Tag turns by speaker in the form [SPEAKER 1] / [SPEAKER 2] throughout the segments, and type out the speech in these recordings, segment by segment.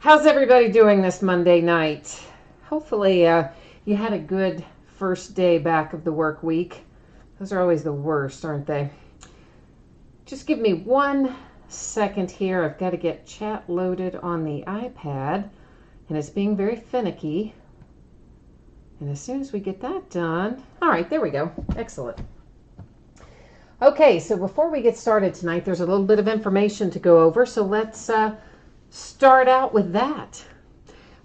[SPEAKER 1] How's everybody doing this Monday night? Hopefully you had a good first day back of the work week. Those are always the worst, aren't they? Just give me 1 second here. I've got to get chat loaded on the iPad, and it's being very finicky. And as soon as we get that done, all right, there we go. Excellent. Okay, so before we get started tonight, there's a little bit of information to go over, so let's start out with that.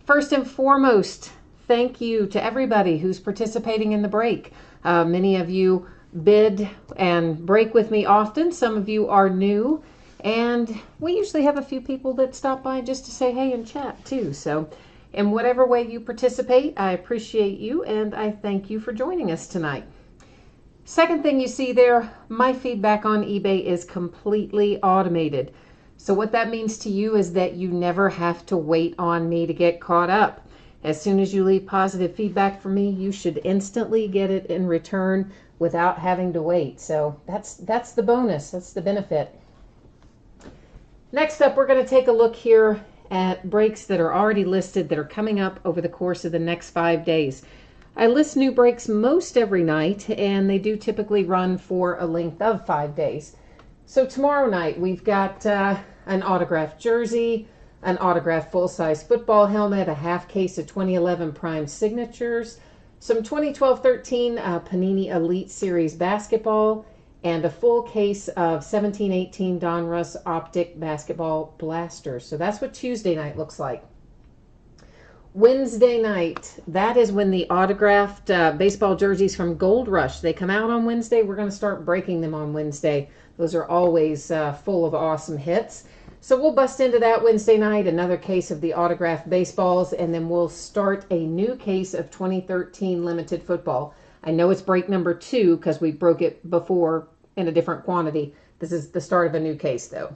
[SPEAKER 1] First and foremost, thank you to everybody who's participating in the break. Many of you bid and break with me often. Some of you are new, and we usually have a few people that stop by just to say hey and chat too. So in whatever way you participate, I appreciate you and I thank you for joining us tonight. Second thing you see there, my feedback on eBay is completely automated. So what that means to you is that you never have to wait on me to get caught up. As soon as you leave positive feedback for me, you should instantly get it in return without having to wait. So that's the bonus, that's the benefit. Next up, we're going to take a look here at breaks that are already listed that are coming up over the course of the next 5 days. I list new breaks most every night, and they do typically run for a length of 5 days. So tomorrow night, we've got an autographed jersey, an autographed full-size football helmet, a half case of 2011 Prime Signatures, some 2012-13 Panini Elite Series basketball, and a full case of 17-18 Donruss Optic Basketball Blasters. So that's what Tuesday night looks like. Wednesday night, that is when the autographed baseball jerseys from Gold Rush, they come out on Wednesday. We're going to start breaking them on Wednesday. Those are always full of awesome hits. So we'll bust into that Wednesday night, another case of the autographed baseballs, and then we'll start a new case of 2013 limited football. I know it's break number 2 because we broke it before in a different quantity. This is the start of a new case, though.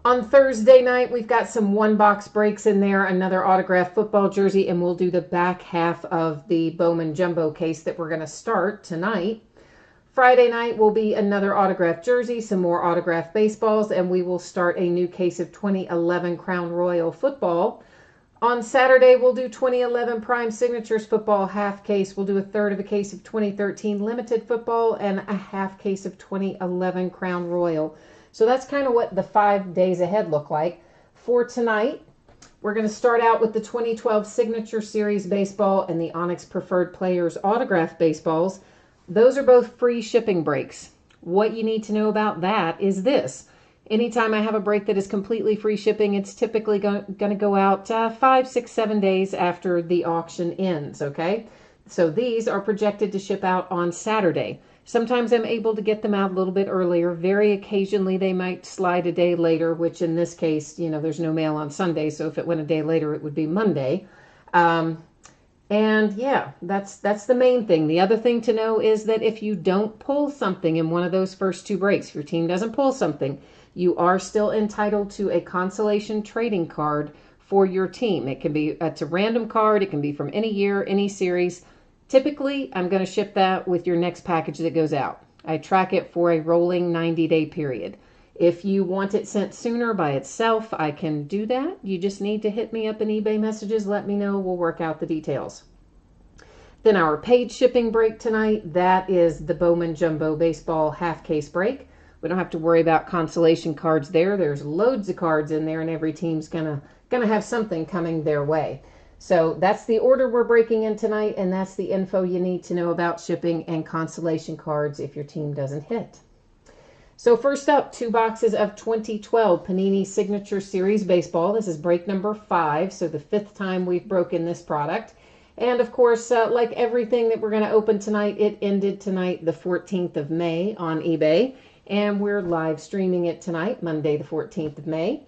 [SPEAKER 1] On Thursday night, we've got some one-box breaks in there, another autographed football jersey, and we'll do the back half of the Bowman Jumbo case that we're going to start tonight. Friday night will be another autographed jersey, some more autographed baseballs, and we will start a new case of 2011 Crown Royal football. On Saturday, we'll do 2011 Prime Signatures football half case. We'll do a third of a case of 2013 limited football and a half case of 2011 Crown Royal. So that's kind of what the 5 days ahead look like. For tonight, we're going to start out with the 2012 Signature Series baseball and the Onyx Preferred Players autographed baseballs. Those are both free shipping breaks. What you need to know about that is this. Anytime I have a break that is completely free shipping, it's typically going to go out 5, 6, 7 days after the auction ends, okay? So these are projected to ship out on Saturday. Sometimes I'm able to get them out a little bit earlier. Very occasionally they might slide a day later, which in this case, you know, there's no mail on Sunday, so if it went a day later, it would be Monday. And yeah, that's the main thing. The other thing to know is that if you don't pull something in one of those first 2 breaks, if your team doesn't pull something, you are still entitled to a consolation trading card for your team. It can be, it's a random card. It can be from any year, any series. Typically, I'm going to ship that with your next package that goes out. I track it for a rolling 90-day period. If you want it sent sooner by itself, I can do that. You just need to hit me up in eBay messages. Let me know. We'll work out the details. Then our paid shipping break tonight, that is the Bowman Jumbo Baseball half case break. We don't have to worry about consolation cards there. There's loads of cards in there, and every team's gonna have something coming their way. So that's the order we're breaking in tonight, and that's the info you need to know about shipping and consolation cards if your team doesn't hit. So first up, 2 boxes of 2012 Panini Signature Series Baseball. This is break number 5, so the 5th time we've broken this product. And of course, like everything that we're going to open tonight, it ended tonight the 14th of May on eBay. And we're live streaming it tonight, Monday the 14th of May.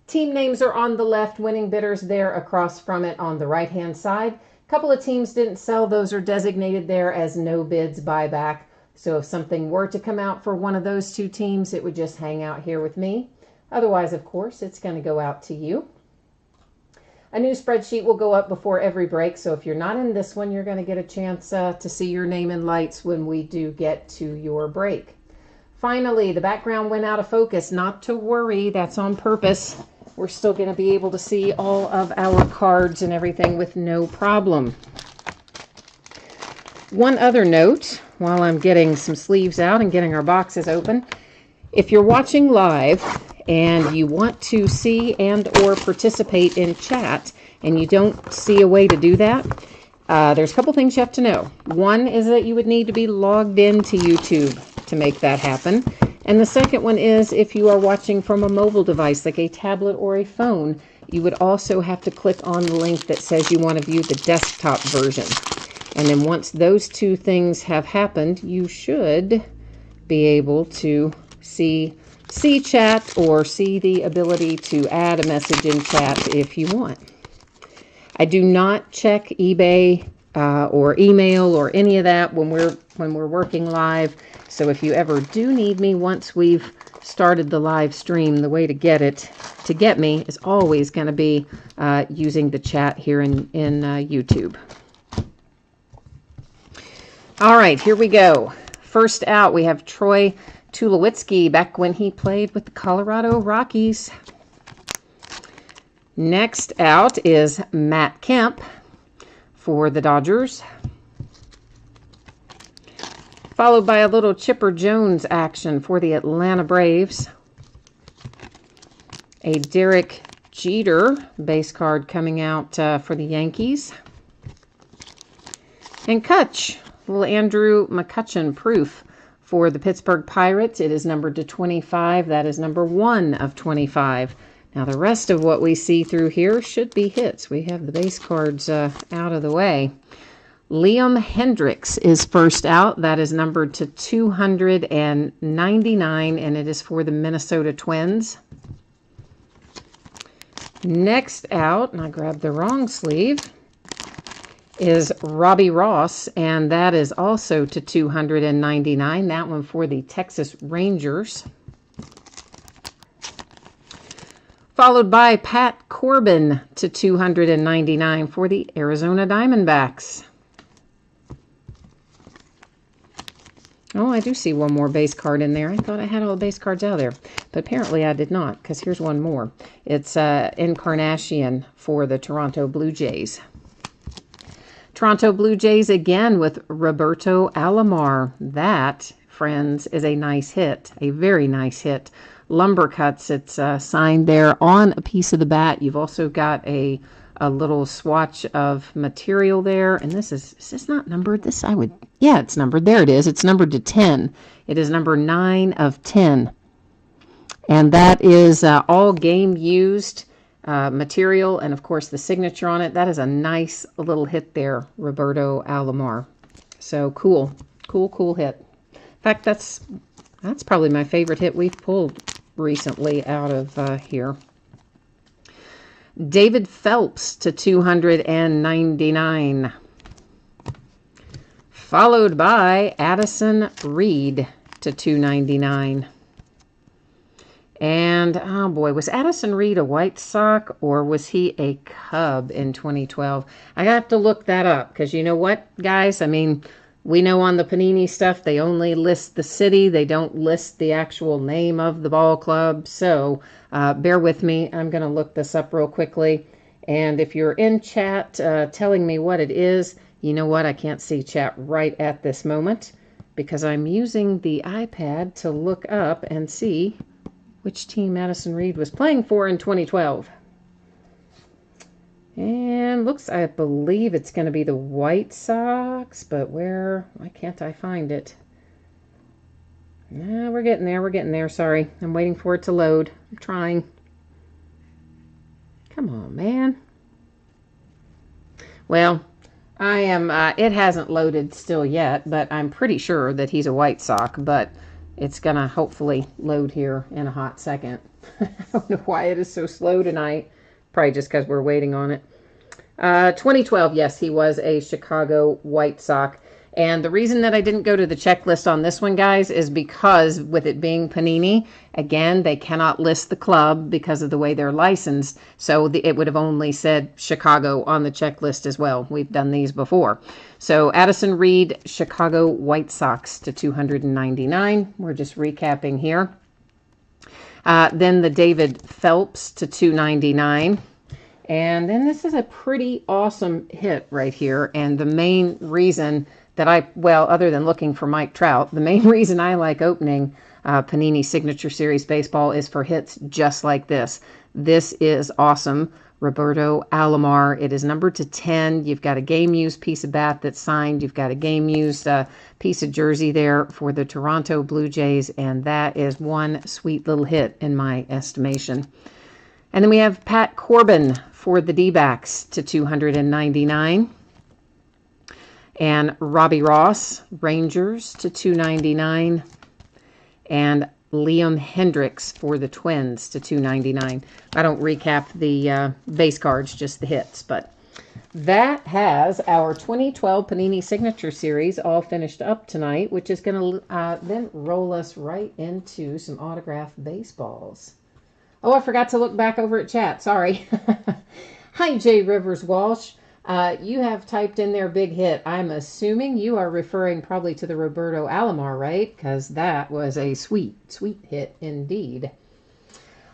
[SPEAKER 1] Team names are on the left, winning bidders there across from it on the right-hand side. A couple of teams didn't sell. Those are designated there as no bids buyback. So if something were to come out for one of those 2 teams, it would just hang out here with me. Otherwise, of course, it's going to go out to you. A new spreadsheet will go up before every break, so if you're not in this one, you're going to get a chance to see your name in lights when we do get to your break. Finally, the background went out of focus. Not to worry, that's on purpose. we're still going to be able to see all of our cards and everything with no problem. One other note, while I'm getting some sleeves out and getting our boxes open, if you're watching live and you want to see and or participate in chat and you don't see a way to do that, there's a couple things you have to know. One is that you would need to be logged into YouTube to make that happen. And the second one is if you are watching from a mobile device like a tablet or a phone, you would also have to click on the link that says you want to view the desktop version. And then once those two things have happened, you should be able to see chat or see the ability to add a message in chat if you want. I do not check eBay or email or any of that when we're working live. So if you ever do need me once we've started the live stream, the way to get me is always going to be using the chat here in YouTube. All right, here we go. First out, we have Troy Tulowitzki back when he played with the Colorado Rockies. Next out is Matt Kemp for the Dodgers. Followed by a little Chipper Jones action for the Atlanta Braves. A Derek Jeter base card coming out for the Yankees. And Kutch, little Andrew McCutchen proof for the Pittsburgh Pirates. It is numbered to 25. That is number 1 of 25. Now the rest of what we see through here should be hits. We have the base cards out of the way. Liam Hendricks is first out. That is numbered to 299, and it is for the Minnesota Twins. Next out, and I grabbed the wrong sleeve, is Robbie Ross, and that is also to 299. That one for the Texas Rangers. Followed by Pat Corbin to 299 for the Arizona Diamondbacks. Oh, I do see one more base card in there. I thought I had all the base cards out of there, but apparently I did not, because here's one more. It's Encarnacion for the Toronto Blue Jays. Toronto Blue Jays again with Roberto Alomar. That, friends, is a nice hit, a very nice hit. Lumber Cuts, it's signed there on a piece of the bat. You've also got a little swatch of material there. And is this not numbered? Yeah, it's numbered. There it is. It's numbered to 10. It is number 9 of 10. And that is all game used material. And of course the signature on it. That is a nice little hit there, Roberto Alomar. So cool. Cool hit. In fact, that's probably my favorite hit we've pulled recently out of here. David Phelps to 299. Followed by Addison Reed to 299. And, oh boy, was Addison Reed a White Sox or was he a Cub in 2012? I have to look that up because you know what, guys? I mean, we know on the Panini stuff, they only list the city. They don't list the actual name of the ball club. So bear with me. I'm going to look this up real quickly. And if you're in chat telling me what it is, you know what? I can't see chat right at this moment because I'm using the iPad to look up and see which team Addison Reed was playing for in 2012. And I believe it's going to be the White Sox, but why can't I find it? No, we're getting there, sorry. I'm waiting for it to load. I'm trying. Come on, man. Well, I am, it hasn't loaded still yet, but I'm pretty sure that he's a White Sox, but it's going to hopefully load here in a hot second. I don't know why it is so slow tonight. Probably just because we're waiting on it. 2012, yes, he was a Chicago White Sox. And the reason that I didn't go to the checklist on this one, guys, is because with it being Panini, again, they cannot list the club because of the way they're licensed. So it would have only said Chicago on the checklist as well. We've done these before. So Addison Reed, Chicago White Sox to 299. We're just recapping here. Then the David Phelps to $2.99. And then this is a pretty awesome hit right here. And the main reason that well, other than looking for Mike Trout, the main reason I like opening Panini Signature Series Baseball is for hits just like this. This is awesome. Roberto Alomar. It is numbered to 10. You've got a game-used piece of bat that's signed. You've got a game-used piece of jersey there for the Toronto Blue Jays, and that is one sweet little hit in my estimation. And then we have Pat Corbin for the D-backs to $299. And Robbie Ross, Rangers to $299. And Liam Hendricks for the Twins to $2.99. I don't recap the base cards, just the hits, but that has our 2012 Panini Signature Series all finished up tonight, which is going to then roll us right into some autographed baseballs. Oh, I forgot to look back over at chat. Sorry. Hi, Jay Rivers Walsh. You have typed in there big hit. I'm assuming you are referring probably to the Roberto Alomar, right? Because that was a sweet, sweet hit indeed.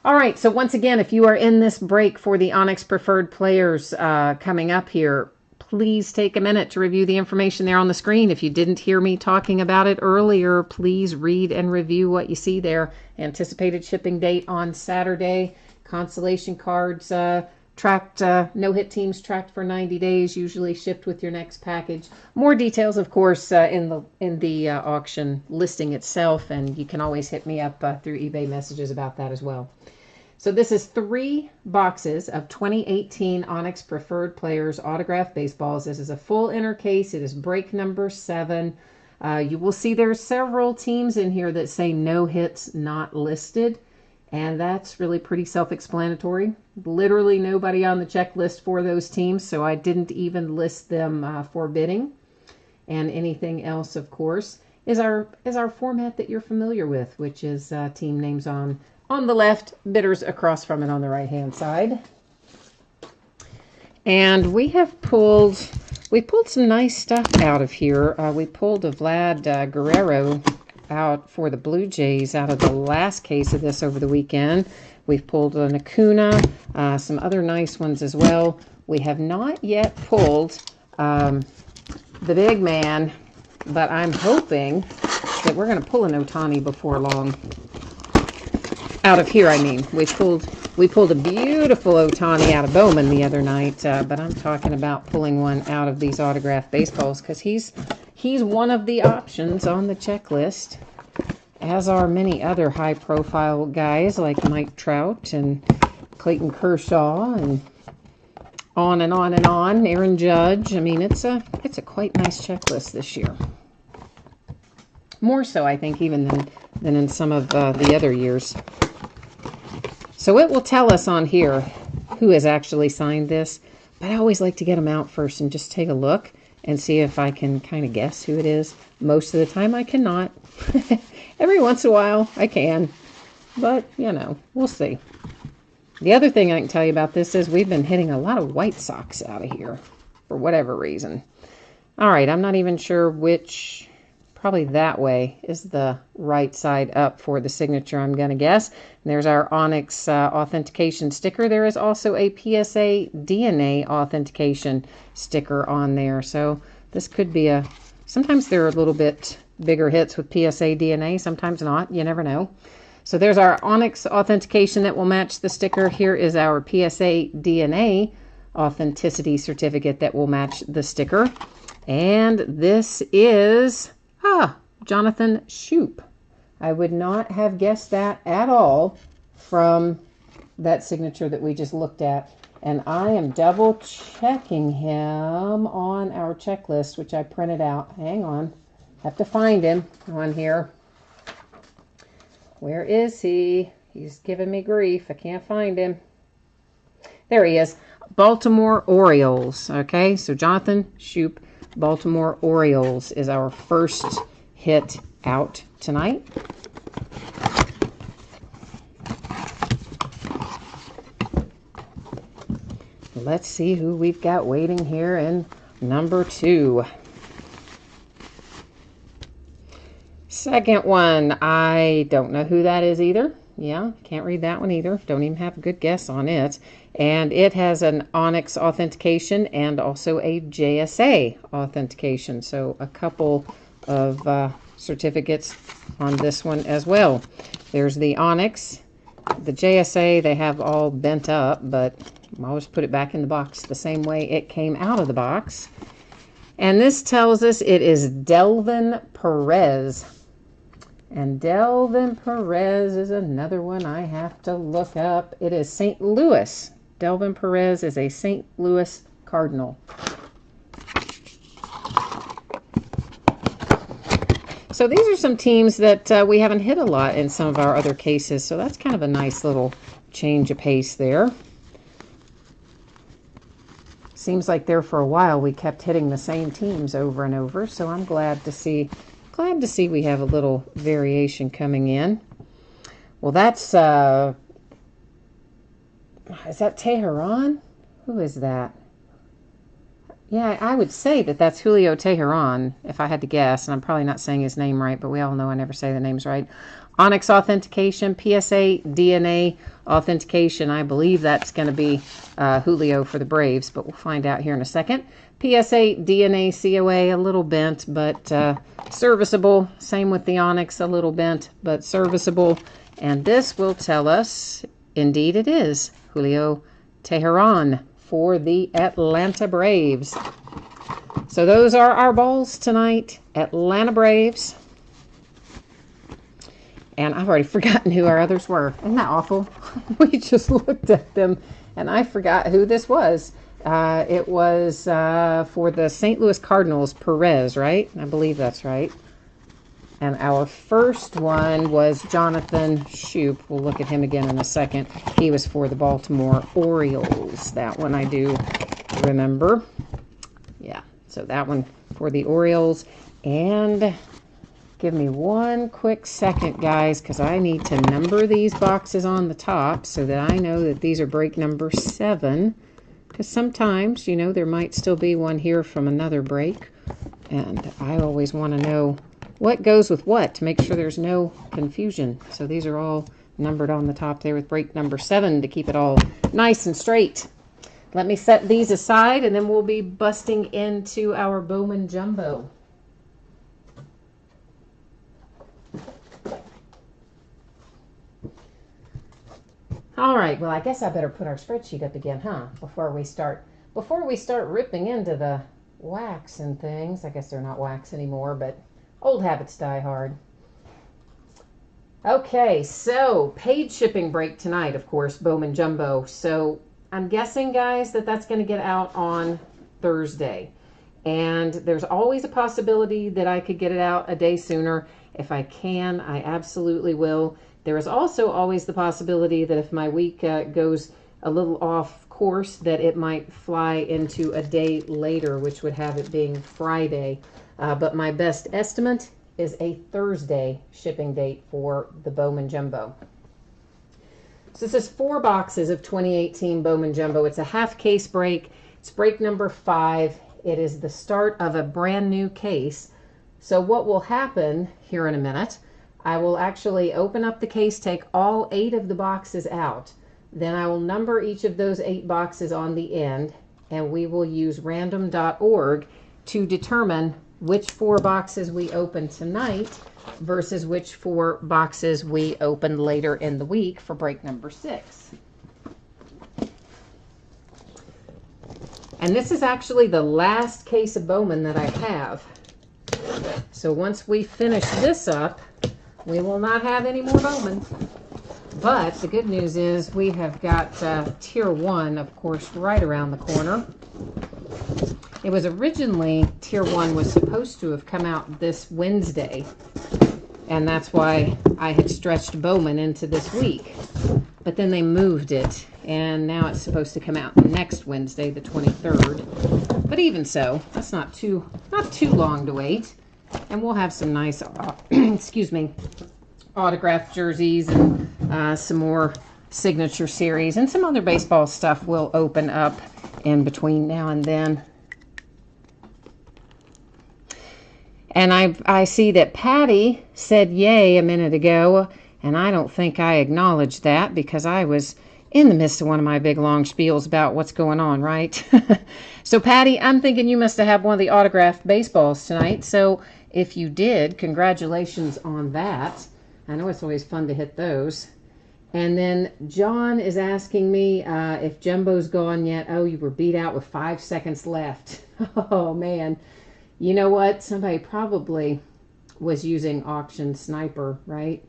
[SPEAKER 1] All right, so once again, if you are in this break for the Onyx Preferred Players coming up here, please take a minute to review the information there on the screen. If you didn't hear me talking about it earlier, please read and review what you see there. Anticipated shipping date on Saturday. Consolation cards tracked, no-hit teams tracked for 90 days, usually shipped with your next package. More details, of course, in the auction listing itself, and you can always hit me up through eBay messages about that as well. So this is 3 boxes of 2018 Onyx Preferred Players autographed baseballs. This is a full inner case. It is break number 7. You will see there's several teams in here that say no hits not listed. And that's really pretty self-explanatory. Literally nobody on the checklist for those teams, so I didn't even list them for bidding. And anything else, of course, is our format that you're familiar with, which is team names on the left, bidders across from it on the right-hand side. And we pulled some nice stuff out of here. We pulled a Vlad Guerrero out for the Blue Jays out of the last case of this over the weekend. We've pulled an Acuna, some other nice ones as well. We have not yet pulled the big man, but I'm hoping that we're going to pull an Ohtani before long. Out of here, I mean. We pulled a beautiful Ohtani out of Bowman the other night, but I'm talking about pulling one out of these autographed baseballs because he's one of the options on the checklist, as are many other high-profile guys like Mike Trout and Clayton Kershaw and on and on and on. Aaron Judge. I mean, it's a quite nice checklist this year. More so, I think, even than in some of the other years. So it will tell us on here who has actually signed this, but I always like to get them out first and just take a look and see if I can kind of guess who it is. Most of the time I cannot. Every once in a while I can, but you know, we'll see. The other thing I can tell you about this is we've been hitting a lot of White Sox out of here for whatever reason. All right, I'm not even sure which. Probably that way is the right side up for the signature, I'm going to guess. And there's our Onyx authentication sticker. There is also a PSA DNA authentication sticker on there. So this could be sometimes they're a little bit bigger hits with PSA DNA, sometimes not. You never know. So there's our Onyx authentication that will match the sticker. Here is our PSA DNA authenticity certificate that will match the sticker. And this is... Jonathan Shoup. I would not have guessed that at all from that signature that we just looked at. And I am double checking him on our checklist, which I printed out. Hang on. Have to find him on here. Where is he? He's giving me grief. I can't find him. There he is. Baltimore Orioles. Okay, so Jonathan Shoup. Baltimore Orioles is our first hit out tonight. Let's see who we've got waiting here in number 2. Second one, I don't know who that is either. Yeah, can't read that one either. Don't even have a good guess on it. And it has an Onyx authentication and also a JSA authentication. So a couple of certificates on this one as well. There's the Onyx. The JSA, they have all bent up, but I'll just put it back in the box the same way it came out of the box. And this tells us it is Delvin Perez. And Delvin Perez is another one I have to look up. It is St. Louis. Delvin Perez is a St. Louis Cardinal. So these are some teams that we haven't hit a lot in some of our other cases. So that's kind of a nice little change of pace there. Seems like there for a while we kept hitting the same teams over and over. So I'm glad to see we have a little variation coming in. Well, that's, is that Teheran? Who is that? Yeah, I would say that that's Julio Teheran, if I had to guess, and I'm probably not saying his name right, but we all know I never say the names right. Onyx authentication, PSA DNA authentication. I believe that's going to be Julio for the Braves, but we'll find out here in a second. PSA DNA COA, a little bent, but serviceable. Same with the Onyx, a little bent, but serviceable. And this will tell us, indeed it is, Julio Teheran for the Atlanta Braves. So those are our balls tonight. Atlanta Braves. And I've already forgotten who our others were. Isn't that awful? We just looked at them and I forgot who this was. It was for the St. Louis Cardinals, Perez, right? I believe that's right. And our first one was Jonathan Shoup. We'll look at him again in a second. He was for the Baltimore Orioles. That one I do remember. Yeah, so that one for the Orioles. And give me one quick second, guys, because I need to number these boxes on the top so that I know that these are break number 7. Because sometimes, you know, there might still be one here from another break. And I always want to know what goes with what to make sure there's no confusion. So these are all numbered on the top there with break number 7 to keep it all nice and straight. Let me set these aside and then we'll be busting into our Bowman Jumbo. All right, well, I guess I better put our spreadsheet up again, huh? Before we start ripping into the wax and things. I guess they're not wax anymore, but old habits die hard. Okay, so paid shipping break tonight, of course, Bowman Jumbo. So I'm guessing, guys, that that's going to get out on Thursday. And there's always a possibility that I could get it out a day sooner. If I can, I absolutely will. There is also always the possibility that if my week goes a little off course, that it might fly into a day later, which would have it being Friday. But my best estimate is a Thursday shipping date for the Bowman Jumbo. So this is 4 boxes of 2018 Bowman Jumbo. It's a half case break. It's break number 5. It is the start of a brand new case. So what will happen here in a minute, I will actually open up the case, take all 8 of the boxes out. Then I will number each of those 8 boxes on the end, and we will use random.org to determine which 4 boxes we open tonight versus which 4 boxes we open later in the week for break number 6. And this is actually the last case of Bowman that I have. So once we finish this up, we will not have any more Bowman. But the good news is we have got Tier 1, of course, right around the corner. It was originally, Tier 1 was supposed to have come out this Wednesday. And that's why I had stretched Bowman into this week. But then they moved it. And now it's supposed to come out next Wednesday, the 23rd. But even so, that's not too long to wait. And we'll have some nice, excuse me, autographed jerseys and some more signature series and some other baseball stuff will open up in between now and then. And I see that Patty said yay a minute ago, And I don't think I acknowledged that because I was in the midst of one of my big long spiels about what's going on, right? So, Patty, I'm thinking you must have had one of the autographed baseballs tonight. So, if you did, congratulations on that. I know it's always fun to hit those. And then John is asking me if Jumbo's gone yet. Oh, you were beat out with 5 seconds left. Oh, man. You know what? Somebody probably was using Auction Sniper, right?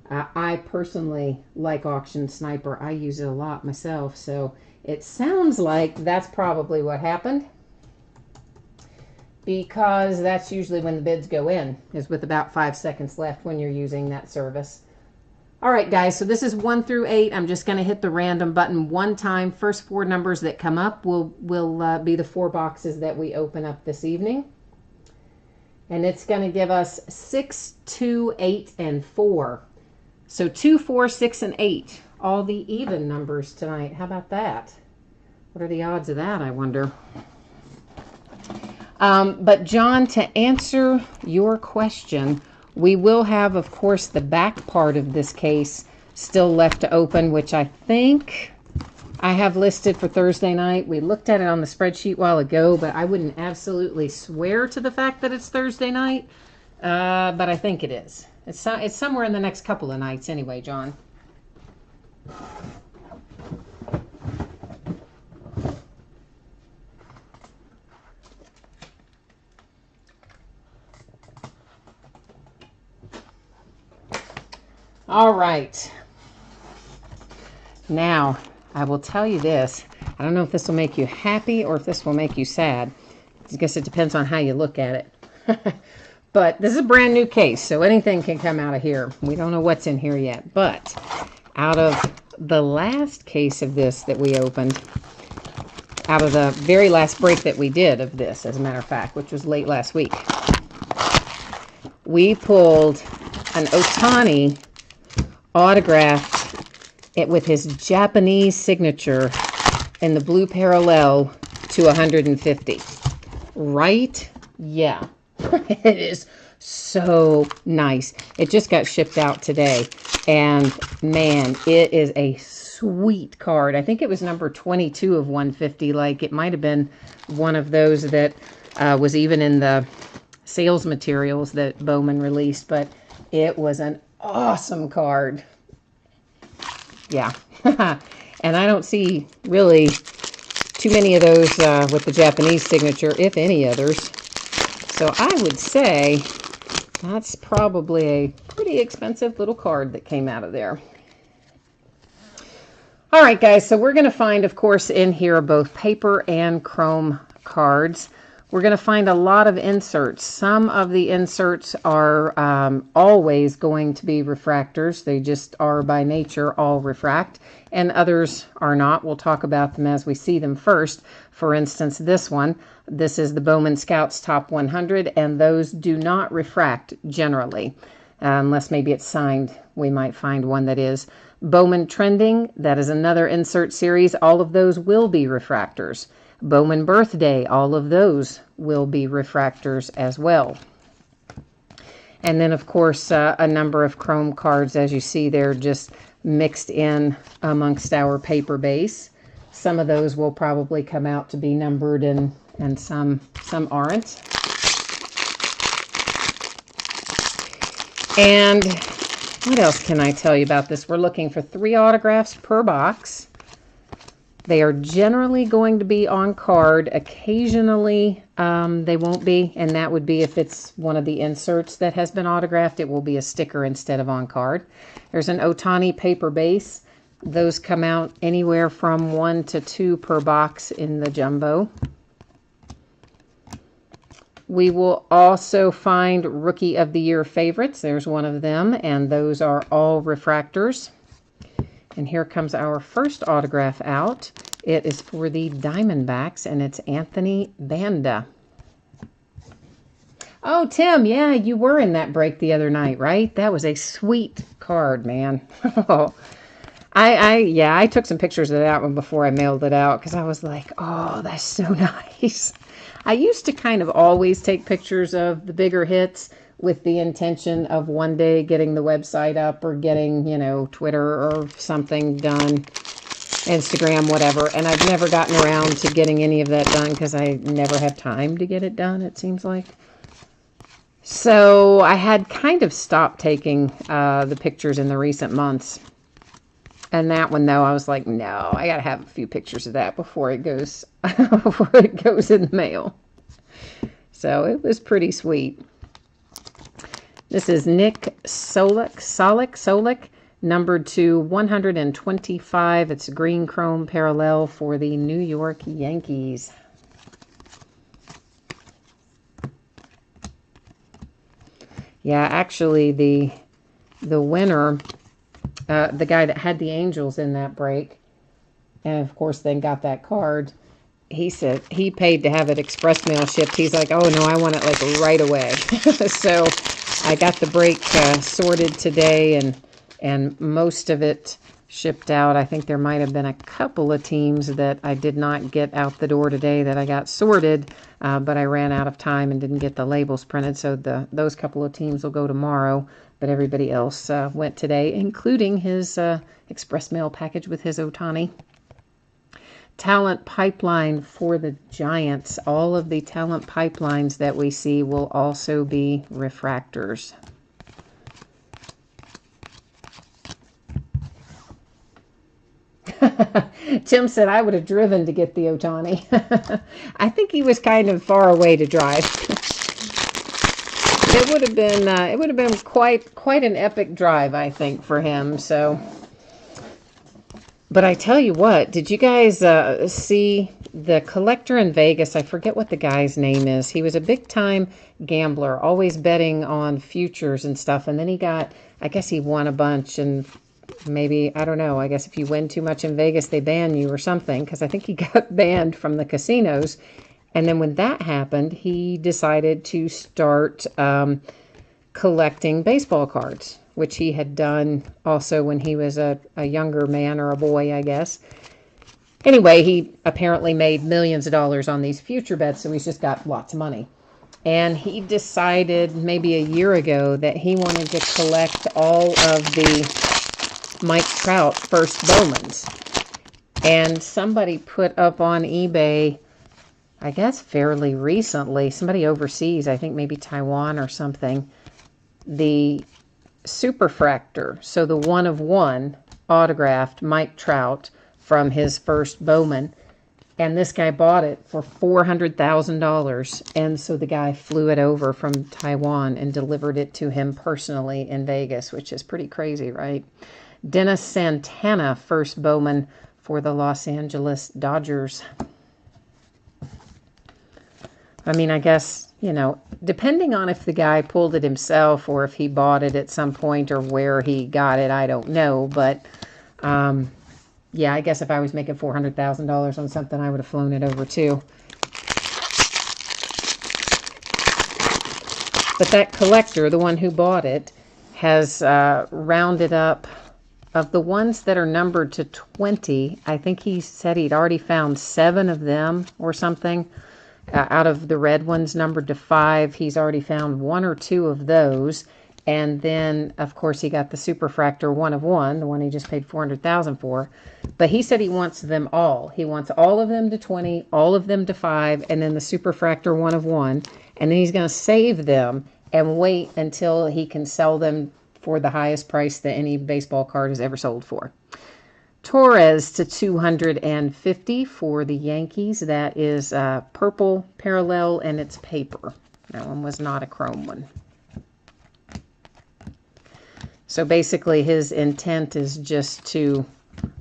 [SPEAKER 1] I personally like Auction Sniper. I use it a lot myself. So it sounds like that's probably what happened, because that's usually when the bids go in, is with about 5 seconds left when you're using that service. All right, guys, so this is 1 through 8. I'm just going to hit the random button one time. First 4 numbers that come up will be the 4 boxes that we open up this evening. And it's going to give us 6, 2, 8, and 4. So 2, 4, 6, and 8. All the even numbers tonight. How about that? What are the odds of that, I wonder? But John, to answer your question, we will have, of course, the back part of this case still left to open, which I think I have listed for Thursday night. We looked at it on the spreadsheet a while ago, but I wouldn't absolutely swear to the fact that it's Thursday night. But I think it is. It's somewhere in the next couple of nights anyway, John. All right. Now, I will tell you this. I don't know if this will make you happy or if this will make you sad. I guess it depends on how you look at it. But this is a brand new case, so anything can come out of here. We don't know what's in here yet. But out of the last case of this that we opened, out of the very last break that we did of this, as a matter of fact, which was late last week, we pulled an Ohtani autographed it with his Japanese signature in the blue parallel to 150. Right? Yeah. It is so nice. It just got shipped out today. And man, it is a sweet card. I think it was number 22 of 150. Like, it might have been one of those that was even in the sales materials that Bowman released. But it was an awesome card. Yeah. And I don't see really too many of those with the Japanese signature, if any others. So I would say that's probably a pretty expensive little card that came out of there. All right, guys, so we're going to find, of course, in here both paper and chrome cards. We're going to find a lot of inserts. Some of the inserts are always going to be refractors. They just are by nature all refract, and others are not. We'll talk about them as we see them first. For instance, this one, this is the Bowman Scouts Top 100, and those do not refract generally. Unless maybe it's signed, we might find one that is. Bowman Trending, that is another insert series. All of those will be refractors. Bowman Birthday, all of those will be refractors as well. And then, of course, a number of chrome cards, as you see, they're just mixed in amongst our paper base. Some of those will probably come out to be numbered, and some aren't. And what else can I tell you about this? We're looking for 3 autographs per box. They are generally going to be on card. Occasionally, they won't be, and that would be if it's one of the inserts that has been autographed. It will be a sticker instead of on card. There's an Ohtani paper base. Those come out anywhere from 1 to 2 per box in the jumbo. We will also find Rookie of the Year favorites. There's one of them, and those are all refractors. And here comes our first autograph out. It is for the Diamondbacks, and it's Anthony Banda. Oh, Tim, yeah, you were in that break the other night, right? That was a sweet card, man. I took some pictures of that one before I mailed it out, because I was like, oh, that's so nice. I used to kind of always take pictures of the bigger hits with the intention of one day getting the website up or getting, you know, Twitter or something done, Instagram, whatever. And I've never gotten around to getting any of that done because I never have time to get it done, it seems like. So I had kind of stopped taking the pictures in the recent months. And that one, though, I was like, no, I got to have a few pictures of that before it goes, before it goes in the mail. So it was pretty sweet. This is Nick Solik, numbered to 125. It's green chrome parallel for the New York Yankees. Yeah, actually, the winner, the guy that had the Angels in that break, and of course then got that card, he said he paid to have it express mail shipped. He's like, oh no, I want it like right away. So I got the break sorted today, and most of it shipped out. I think there might have been a couple of teams that I did not get out the door today that I got sorted, but I ran out of time and didn't get the labels printed, so those couple of teams will go tomorrow, but everybody else went today, including his express mail package with his Ohtani. Talent pipeline for the Giants. All of the talent pipelines that we see will also be refractors. Tim said I would have driven to get the Ohtani. I think he was kind of far away to drive. It would have been quite an epic drive, I think, for him. So, but I tell you what, did you guys see the collector in Vegas? I forget what the guy's name is. He was a big time gambler, always betting on futures and stuff. And then he got, I guess he won a bunch, and maybe, I don't know, I guess if you win too much in Vegas, they ban you or something, because I think he got banned from the casinos. And then when that happened, he decided to start collecting baseball cards, which he had done also when he was a younger man, or a boy, I guess. Anyway, he apparently made millions of dollars on these future bets, so he's just got lots of money. And he decided maybe a year ago that he wanted to collect all of the Mike Trout first Bowmans. And somebody put up on eBay, I guess fairly recently, somebody overseas, I think maybe Taiwan or something, the Superfractor, so the 1/1 autographed Mike Trout from his first Bowman. And this guy bought it for $400,000. And so the guy flew it over from Taiwan and delivered it to him personally in Vegas, which is pretty crazy, right? Dennis Santana, first Bowman for the Los Angeles Dodgers. I mean, I guess, you know, depending on if the guy pulled it himself or if he bought it at some point or where he got it, I don't know. But, yeah, I guess if I was making $400,000 on something, I would have flown it over too. But that collector, the one who bought it, has rounded up, of the ones that are numbered to 20, I think he said he'd already found 7 of them or something. Out of the red ones numbered to 5, he's already found 1 or 2 of those. And then, of course, he got the Superfractor 1/1, the one he just paid $400,000 for. But he said he wants them all. He wants all of them to 20, all of them to 5, and then the Superfractor 1/1. And then he's going to save them and wait until he can sell them for the highest price that any baseball card has ever sold for. Torres to 250 for the Yankees. That is purple parallel, and it's paper. That one was not a chrome one. So basically his intent is just to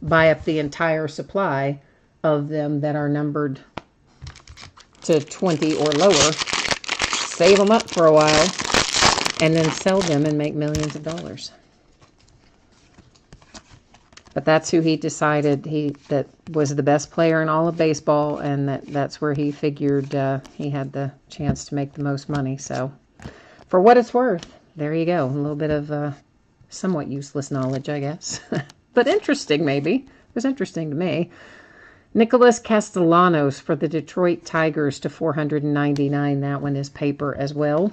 [SPEAKER 1] buy up the entire supply of them that are numbered to 20 or lower, save them up for a while, and then sell them and make millions of dollars. But that's who he decided that was the best player in all of baseball, and that's where he figured he had the chance to make the most money. So for what it's worth, there you go. A little bit of somewhat useless knowledge, I guess. But interesting, maybe. It was interesting to me. Nicholas Castellanos for the Detroit Tigers to 499. That one is paper as well.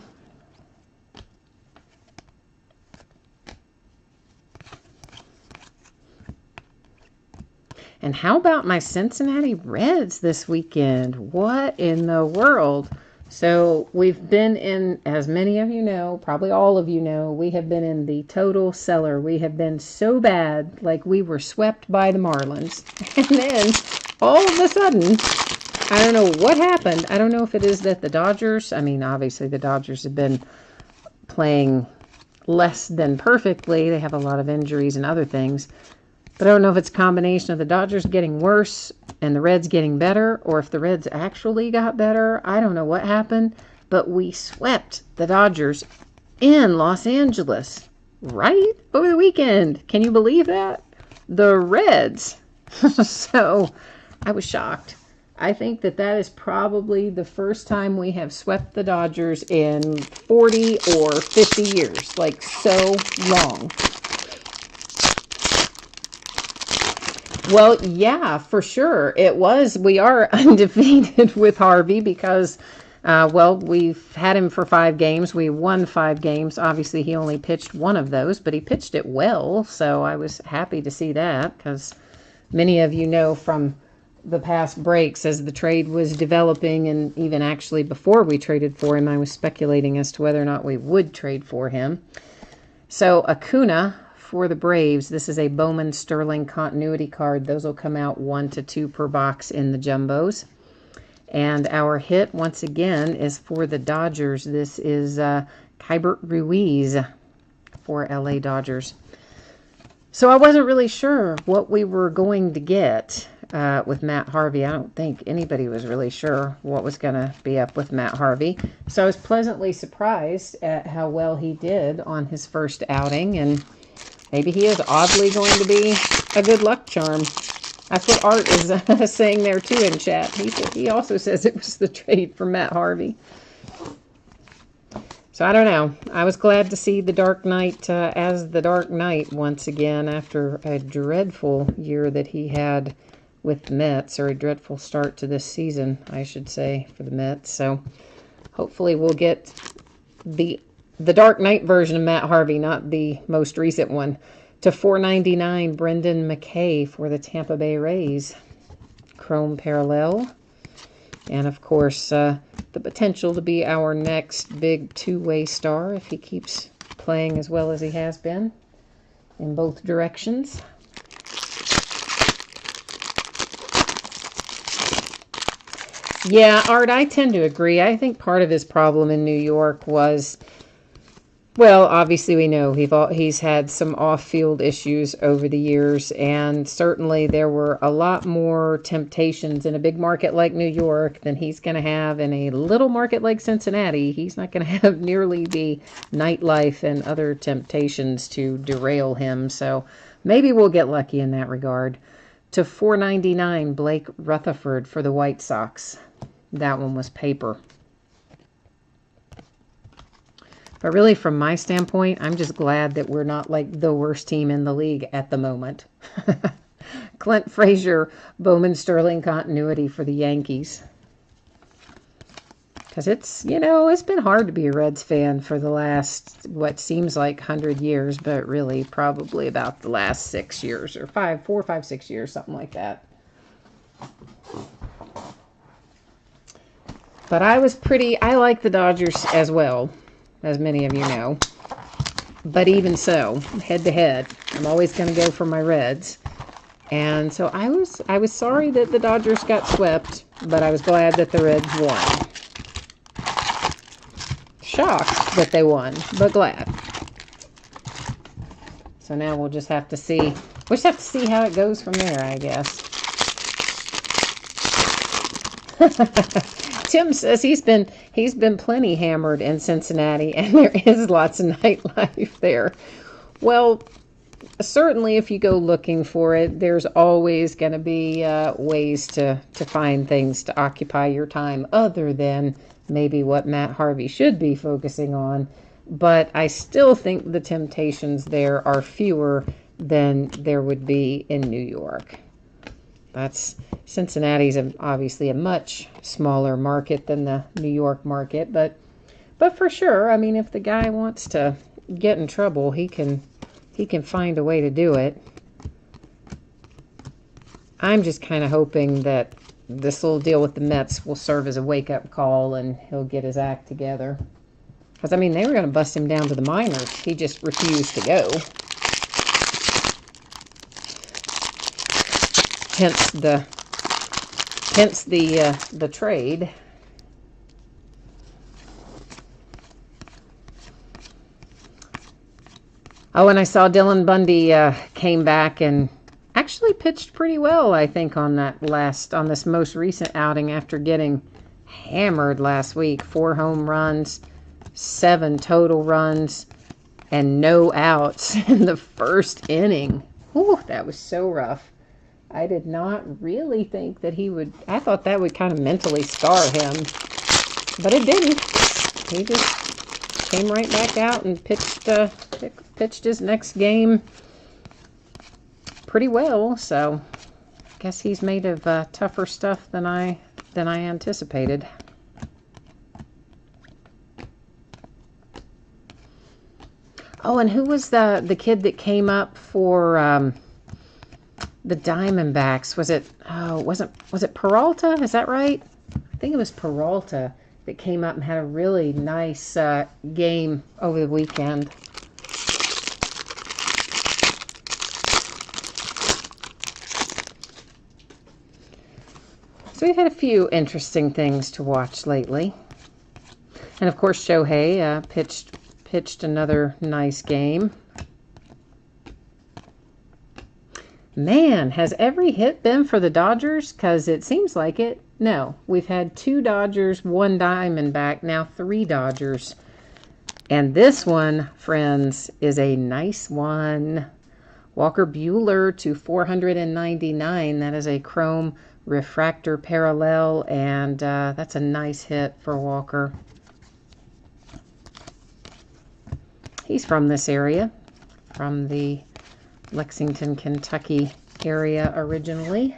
[SPEAKER 1] And how about my Cincinnati Reds this weekend? What in the world? So we've been in, as many of you know, probably all of you know, we have been in the total cellar. We have been so bad, like we were swept by the Marlins. And then all of a sudden, I don't know what happened. I don't know if it is that the Dodgers, I mean, obviously the Dodgers have been playing less than perfectly. They have a lot of injuries and other things. But I don't know if it's a combination of the Dodgers getting worse and the Reds getting better, or if the Reds actually got better. I don't know what happened, but we swept the Dodgers in Los Angeles right over the weekend. Can you believe that? The Reds. So I was shocked. I think that that is probably the first time we have swept the Dodgers in 40 or 50 years, like so long. Well, yeah, for sure. It was. We are undefeated with Harvey because, well, we've had him for 5 games. We won 5 games. Obviously, he only pitched one of those, but he pitched it well. So I was happy to see that because many of you know from the past breaks as the trade was developing, and even actually before we traded for him, I was speculating as to whether or not we would trade for him. So Acuna for the Braves. This is a Bowman Sterling continuity card. Those will come out 1 to 2 per box in the jumbos. And our hit, once again, is for the Dodgers. This is Keibert Ruiz for LA Dodgers. So I wasn't really sure what we were going to get with Matt Harvey. I don't think anybody was really sure what was going to be up with Matt Harvey. So I was pleasantly surprised at how well he did on his first outing, and maybe he is oddly going to be a good luck charm. That's what Art is saying there too in chat. He also says it was the trade for Matt Harvey. So I don't know. I was glad to see the Dark Knight as the Dark Knight once again after a dreadful year that he had with the Mets, or a dreadful start to this season, I should say, for the Mets. So hopefully we'll get the Dark Knight version of Matt Harvey, not the most recent one. To $4.99, Brendan McKay for the Tampa Bay Rays. Chrome parallel. And, of course, the potential to be our next big two-way star if he keeps playing as well as he has been in both directions. Yeah, Art, I tend to agree. I think part of his problem in New York was, well, obviously we know he's had some off-field issues over the years, and certainly there were a lot more temptations in a big market like New York than he's going to have in a little market like Cincinnati. He's not going to have nearly the nightlife and other temptations to derail him, so maybe we'll get lucky in that regard. To $4.99, Blake Rutherford for the White Sox. That one was paper. But really, from my standpoint, I'm just glad that we're not like the worst team in the league at the moment. Clint Frazier, Bowman Sterling continuity for the Yankees. Because it's, you know, it's been hard to be a Reds fan for the last, what seems like 100 years, but really probably about the last 6 years, or 4, 5, 6 years, something like that. But I like the Dodgers as well, as many of you know. But even so, head to head, I'm always going to go for my Reds. And so I was sorry that the Dodgers got swept, but I was glad that the Reds won. Shocked that they won, but glad. So now we'll just have to see. We'll just have to see how it goes from there, I guess. Tim says he's been plenty hammered in Cincinnati, and there is lots of nightlife there. Well, certainly if you go looking for it, there's always going to be ways to find things to occupy your time other than maybe what Matt Harvey should be focusing on. But I still think the temptations there are fewer than there would be in New York. Cincinnati's obviously a much smaller market than the New York market, but for sure, I mean, if the guy wants to get in trouble, he can find a way to do it. I'm just kind of hoping that this little deal with the Mets will serve as a wake-up call and he'll get his act together. Because, I mean, they were going to bust him down to the minors. He just refused to go. Hence the trade. Oh, and I saw Dylan Bundy came back and actually pitched pretty well, I think, on this most recent outing after getting hammered last week. 4 home runs, 7 total runs, and no outs in the first inning. Whew, that was so rough. I did not really think that he would. I thought that would kind of mentally scar him, but it didn't. He just came right back out and pitched his next game pretty well. So I guess he's made of tougher stuff than I anticipated. Oh, and who was the kid that came up for the Diamondbacks? Was it Peralta? Is that right? I think it was Peralta that came up and had a really nice game over the weekend. So we've had a few interesting things to watch lately. And of course, Shohei pitched another nice game. Man, has every hit been for the Dodgers? Because it seems like it. No, we've had 2 Dodgers, 1 Diamondback, now 3 Dodgers. And this one, friends, is a nice one. Walker Buehler to 499. That is a chrome refractor parallel, and that's a nice hit for Walker. He's from this area, from the Lexington, Kentucky area originally.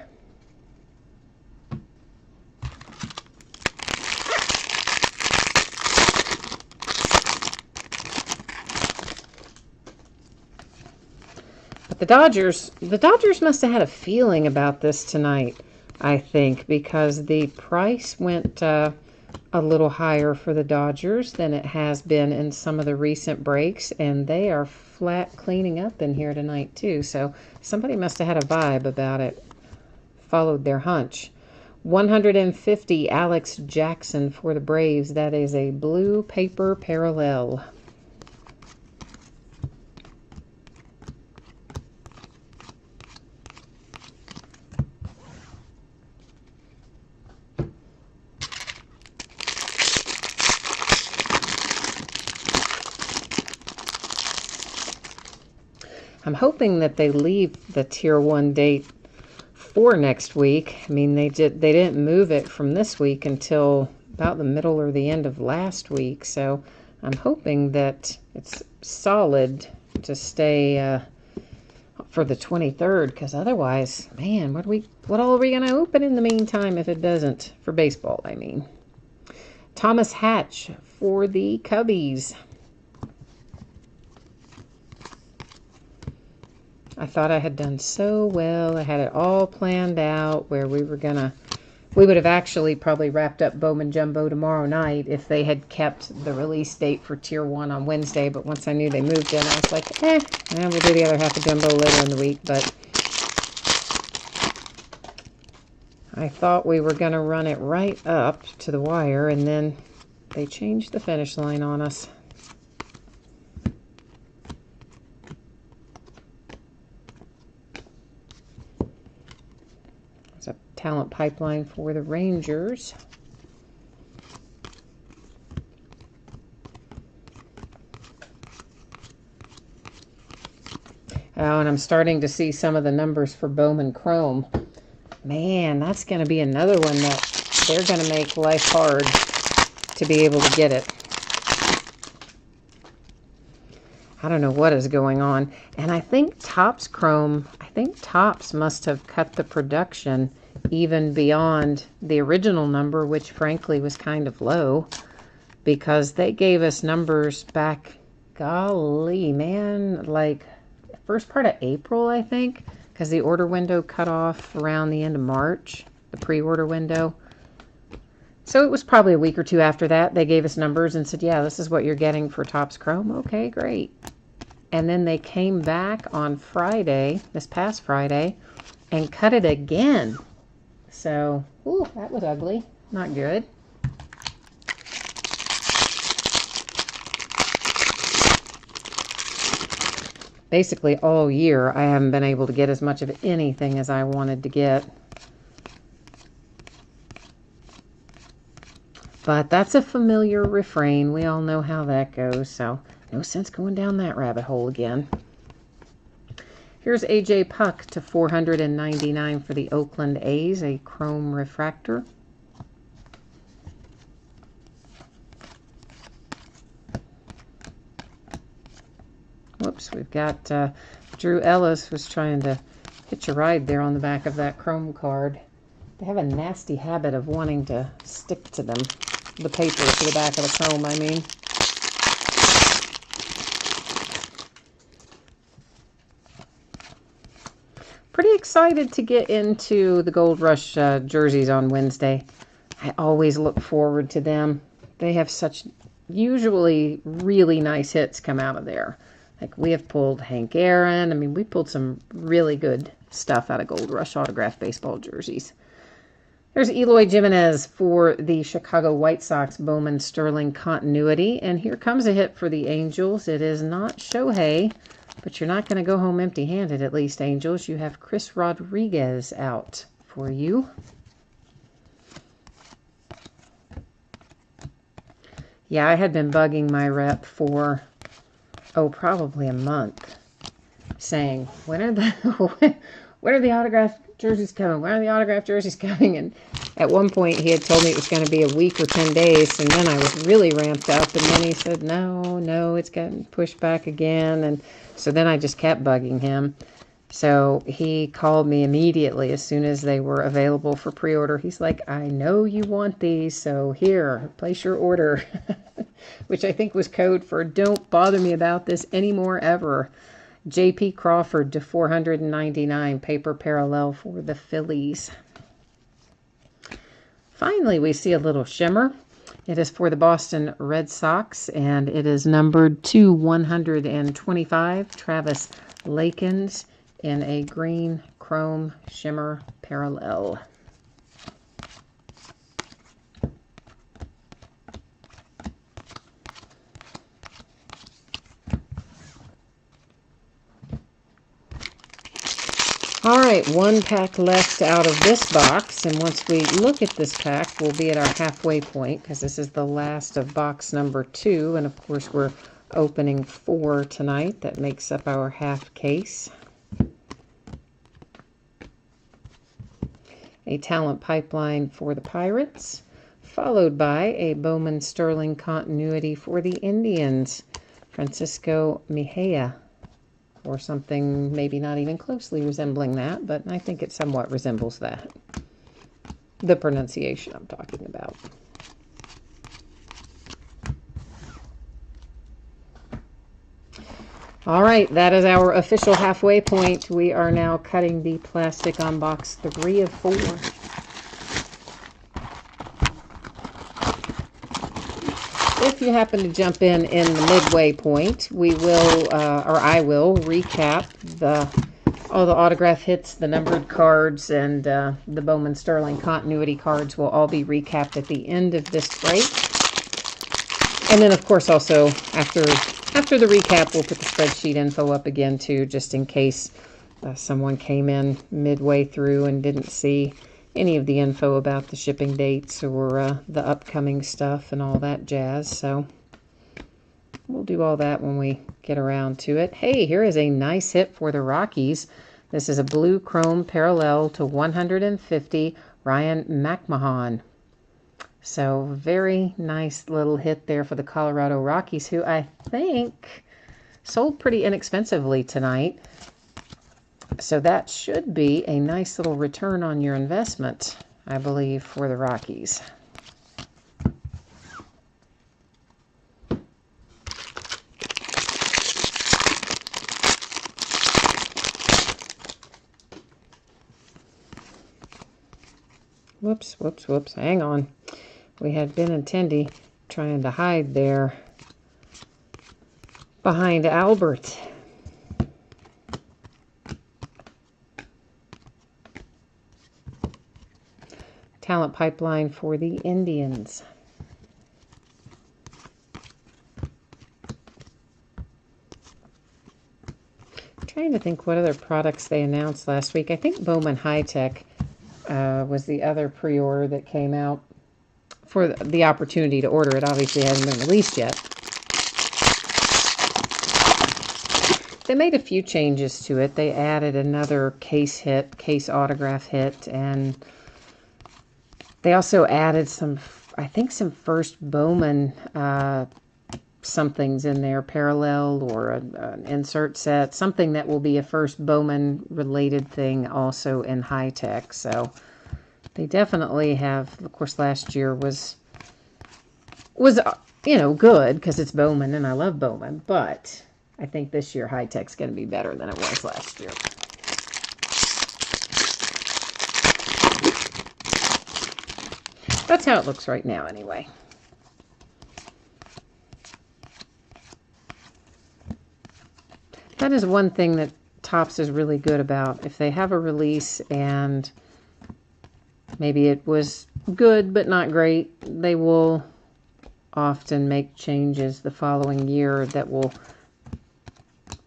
[SPEAKER 1] But the Dodgers must have had a feeling about this tonight, I think, because the price went a little higher for the Dodgers than it has been in some of the recent breaks, and they are flat cleaning up in here tonight too. So somebody must have had a vibe about it, followed their hunch. 150 Alex Jackson for the Braves. That is a blue paper parallel. I'm hoping that they leave the Tier 1 date for next week. I mean, they didn't move it from this week until about the middle or the end of last week. So I'm hoping that it's solid to stay for the 23rd, because otherwise, man, what all are we going to open in the meantime if it doesn't? For baseball, I mean. Thomas Hatch for the Cubbies. I thought I had done so well. I had it all planned out where we would have actually probably wrapped up Bowman Jumbo tomorrow night if they had kept the release date for Tier 1 on Wednesday. But once I knew they moved in, I was like, we'll do the other half of Jumbo later in the week. But I thought we were going to run it right up to the wire, and then they changed the finish line on us. Talent pipeline for the Rangers. Oh, and I'm starting to see some of the numbers for Bowman Chrome. Man, that's going to be another one that they're going to make life hard to be able to get it. I don't know what is going on. And I think Topps Chrome, Topps must have cut the production even beyond the original number, which frankly was kind of low, because they gave us numbers back, golly, man, like first part of April, I think. because the order window cut off around the end of March, the pre-order window. So it was probably a week or two after that. They gave us numbers and said, yeah, this is what you're getting for Topps Chrome. Okay, great. And then they came back on Friday, this past Friday, and cut it again. So, ooh, that was ugly. Not good. Basically, all year, I haven't been able to get as much of anything as I wanted to get. But that's a familiar refrain. We all know how that goes, so no sense going down that rabbit hole again. Here's AJ Puck to 499 for the Oakland A's, a chrome refractor. Whoops, we've got Drew Ellis was trying to hitch a ride there on the back of that chrome card. They have a nasty habit of wanting to stick to them. The paper to the back of the chrome, I mean. Pretty excited to get into the Gold Rush jerseys on Wednesday. I always look forward to them. They have such usually really nice hits come out of there. Like we have pulled Hank Aaron. I mean, we pulled some really good stuff out of Gold Rush autographed baseball jerseys. There's Eloy Jimenez for the Chicago White Sox Bowman Sterling continuity. And here comes a hit for the Angels. It is not Shohei, but you're not going to go home empty-handed, at least, Angels. You have Chris Rodriguez out for you. Yeah, I had been bugging my rep for, oh, probably a month, saying, when are the autographed jerseys coming? When are the autographed jerseys coming? And at one point he had told me it was going to be a week or 10 days, and then I was really ramped up, and then he said, no, it's getting pushed back again. And so then I just kept bugging him. So he called me immediately as soon as they were available for pre-order. He's like, I know you want these, so here, place your order. Which I think was code for don't bother me about this anymore ever. J.P. Crawford to 499, paper parallel for the Phillies. Finally, we see a little shimmer. It is for the Boston Red Sox, and it is numbered to 125, Travis Lakins, in a green chrome shimmer parallel. All right, one pack left out of this box, and once we look at this pack, we'll be at our halfway point, because this is the last of box number 2, and of course we're opening 4 tonight. That makes up our half case. A talent pipeline for the Pirates, followed by a Bowman Sterling continuity for the Indians, Francisco Mejia, or something maybe not even closely resembling that, but I think it somewhat resembles that. The pronunciation I'm talking about. All right, that is our official halfway point. We are now cutting the plastic on box 3 of 4. If you happen to jump in the midway point, we will, or I will, recap all the autograph hits, the numbered cards, and the Bowman Sterling continuity cards will all be recapped at the end of this break. And then, of course, also after the recap, we'll put the spreadsheet info up again, too, just in case someone came in midway through and didn't see any of the info about the shipping dates or the upcoming stuff and all that jazz. So we'll do all that when we get around to it. Hey, here is a nice hit for the Rockies. This is a blue chrome parallel to 150, Ryan McMahon. So very nice little hit there for the Colorado Rockies, who I think sold pretty inexpensively tonight. So that should be a nice little return on your investment, I believe, for the Rockies. Whoops, whoops, whoops. Hang on. We had Ben and Tendy trying to hide there behind Albert. Talent pipeline for the Indians. Trying to think what other products they announced last week. I think Bowman High Tech was the other pre-order that came out for the opportunity to order it. Obviously, it hasn't been released yet. They made a few changes to it. They added another case autograph hit, and they also added some, I think, some first Bowman somethings in there, parallel or an insert set, something that will be a first Bowman related thing also in high tech. So they definitely have. Of course, last year was you know, good because it's Bowman and I love Bowman, but I think this year high tech's going to be better than it was last year. That's how it looks right now anyway. That is one thing that Topps is really good about. If they have a release and maybe it was good but not great, they will often make changes the following year that will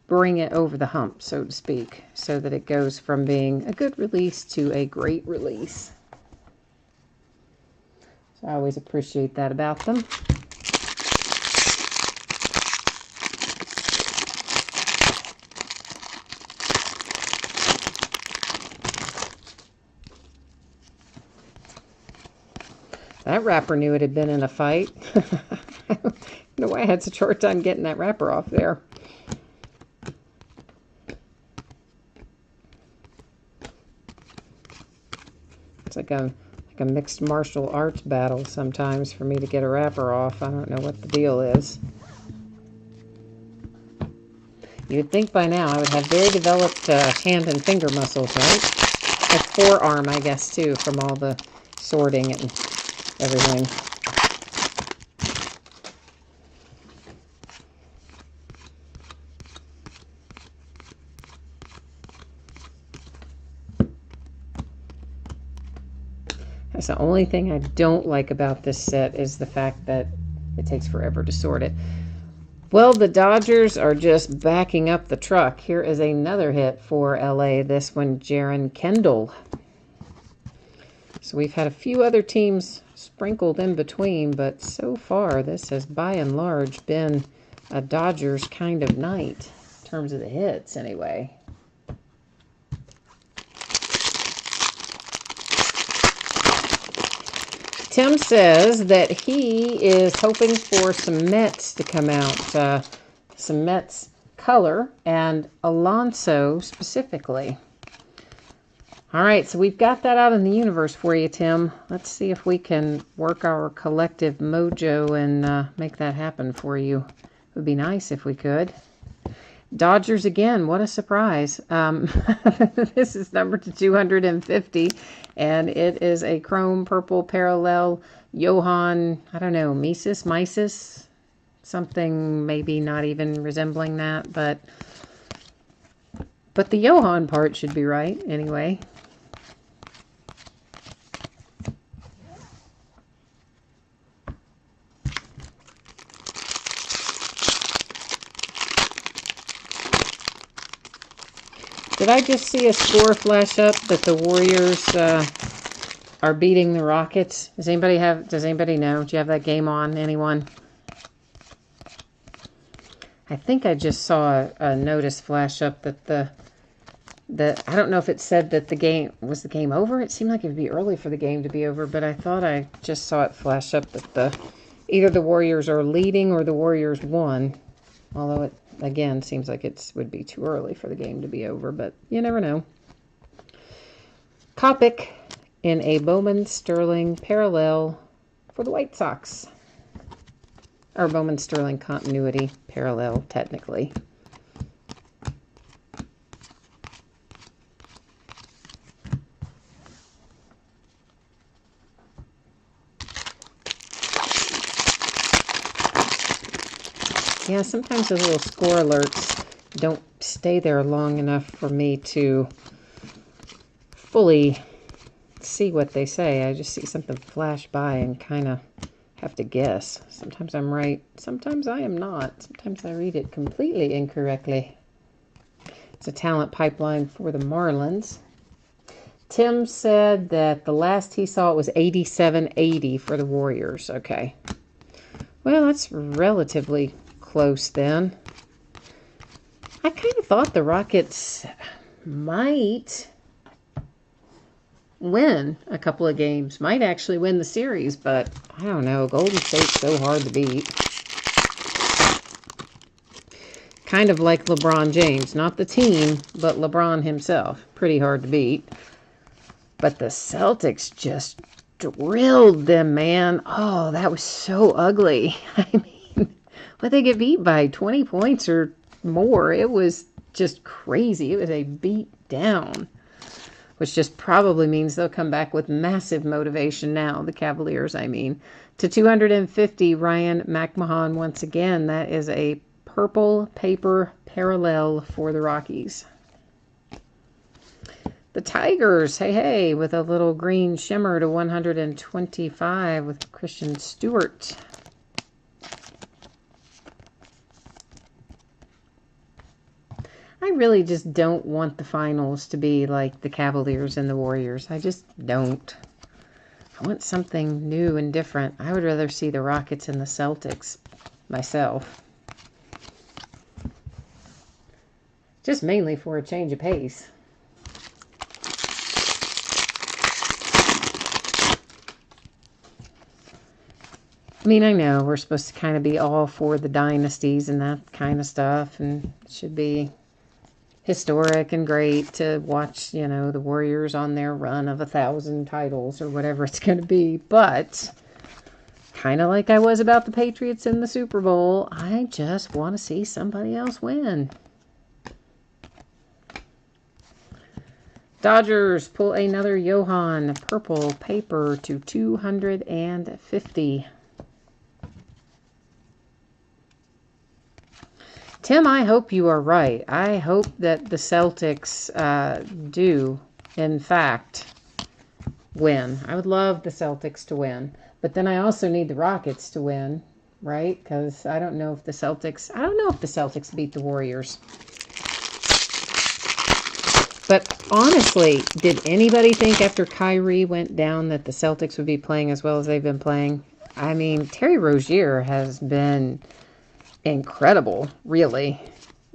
[SPEAKER 1] bring it over the hump, so to speak, so that it goes from being a good release to a great release. So I always appreciate that about them. That wrapper knew it had been in a fight. I don't know why I had such a hard time getting that wrapper off there. It's like a mixed martial arts battle sometimes for me to get a wrapper off. I don't know what the deal is. You'd think by now I would have very developed hand and finger muscles, right? And forearm, I guess, too, from all the sorting and everything. That's the only thing I don't like about this set is the fact that it takes forever to sort it. Well, the Dodgers are just backing up the truck. Here is another hit for LA. This one, Jaron Kendall. So we've had a few other teams sprinkled in between, but so far this has by and large been a Dodgers kind of night in terms of the hits anyway. Tim says that he is hoping for some Mets to come out, some Mets color, and Alonso specifically. All right, so we've got that out in the universe for you, Tim. Let's see if we can work our collective mojo and make that happen for you. It would be nice if we could. Dodgers again, what a surprise. This is number to 250, and it is a chrome purple parallel Johan, I don't know, Mises, something maybe not even resembling that, but the Johan part should be right anyway. Did I just see a score flash up that the Warriors are beating the Rockets? Does anybody know? Do you have that game on? Anyone? I think I just saw a notice flash up that I don't know if it said that the game over. It seemed like it would be early for the game to be over, but I thought I just saw it flash up that either the Warriors are leading or the Warriors won. Although it, again, seems like it would be too early for the game to be over, but you never know. Kopic in a Bowman Sterling parallel for the White Sox. Or Bowman Sterling continuity parallel, technically. Yeah, sometimes those little score alerts don't stay there long enough for me to fully see what they say. I just see something flash by and kind of have to guess. Sometimes I'm right, sometimes I am not. Sometimes I read it completely incorrectly. It's a talent pipeline for the Marlins. Tim said that the last he saw it was 87-80 for the Warriors. Okay. Well, that's relatively close then. I kind of thought the Rockets might win a couple of games, might actually win the series, but I don't know. Golden State's so hard to beat. Kind of like LeBron James. Not the team, but LeBron himself. Pretty hard to beat. But the Celtics just drilled them, man. Oh, that was so ugly. I mean, what they get beat by 20 points or more. It was just crazy. It was a beat down, which just probably means they'll come back with massive motivation now, the Cavaliers, I mean. To 250, Ryan McMahon once again. That is a purple paper parallel for the Rockies. The Tigers, hey, with a little green shimmer to 125 with Christian Stewart. I really just don't want the finals to be like the Cavaliers and the Warriors. I just don't. I want something new and different. I would rather see the Rockets and the Celtics myself. Just mainly for a change of pace. I mean, I know we're supposed to kind of be all for the dynasties and that kind of stuff, and it should be historic and great to watch, you know, the Warriors on their run of 1,000 titles or whatever it's going to be. But kind of like I was about the Patriots in the Super Bowl, I just want to see somebody else win. Dodgers pull another Johan purple paper to 250. Tim, I hope you are right. I hope that the Celtics do, in fact, win. I would love the Celtics to win. But then I also need the Rockets to win, right? Because I don't know if the Celtics beat the Warriors. But honestly, did anybody think after Kyrie went down that the Celtics would be playing as well as they've been playing? I mean, Terry Rozier has been incredible, really.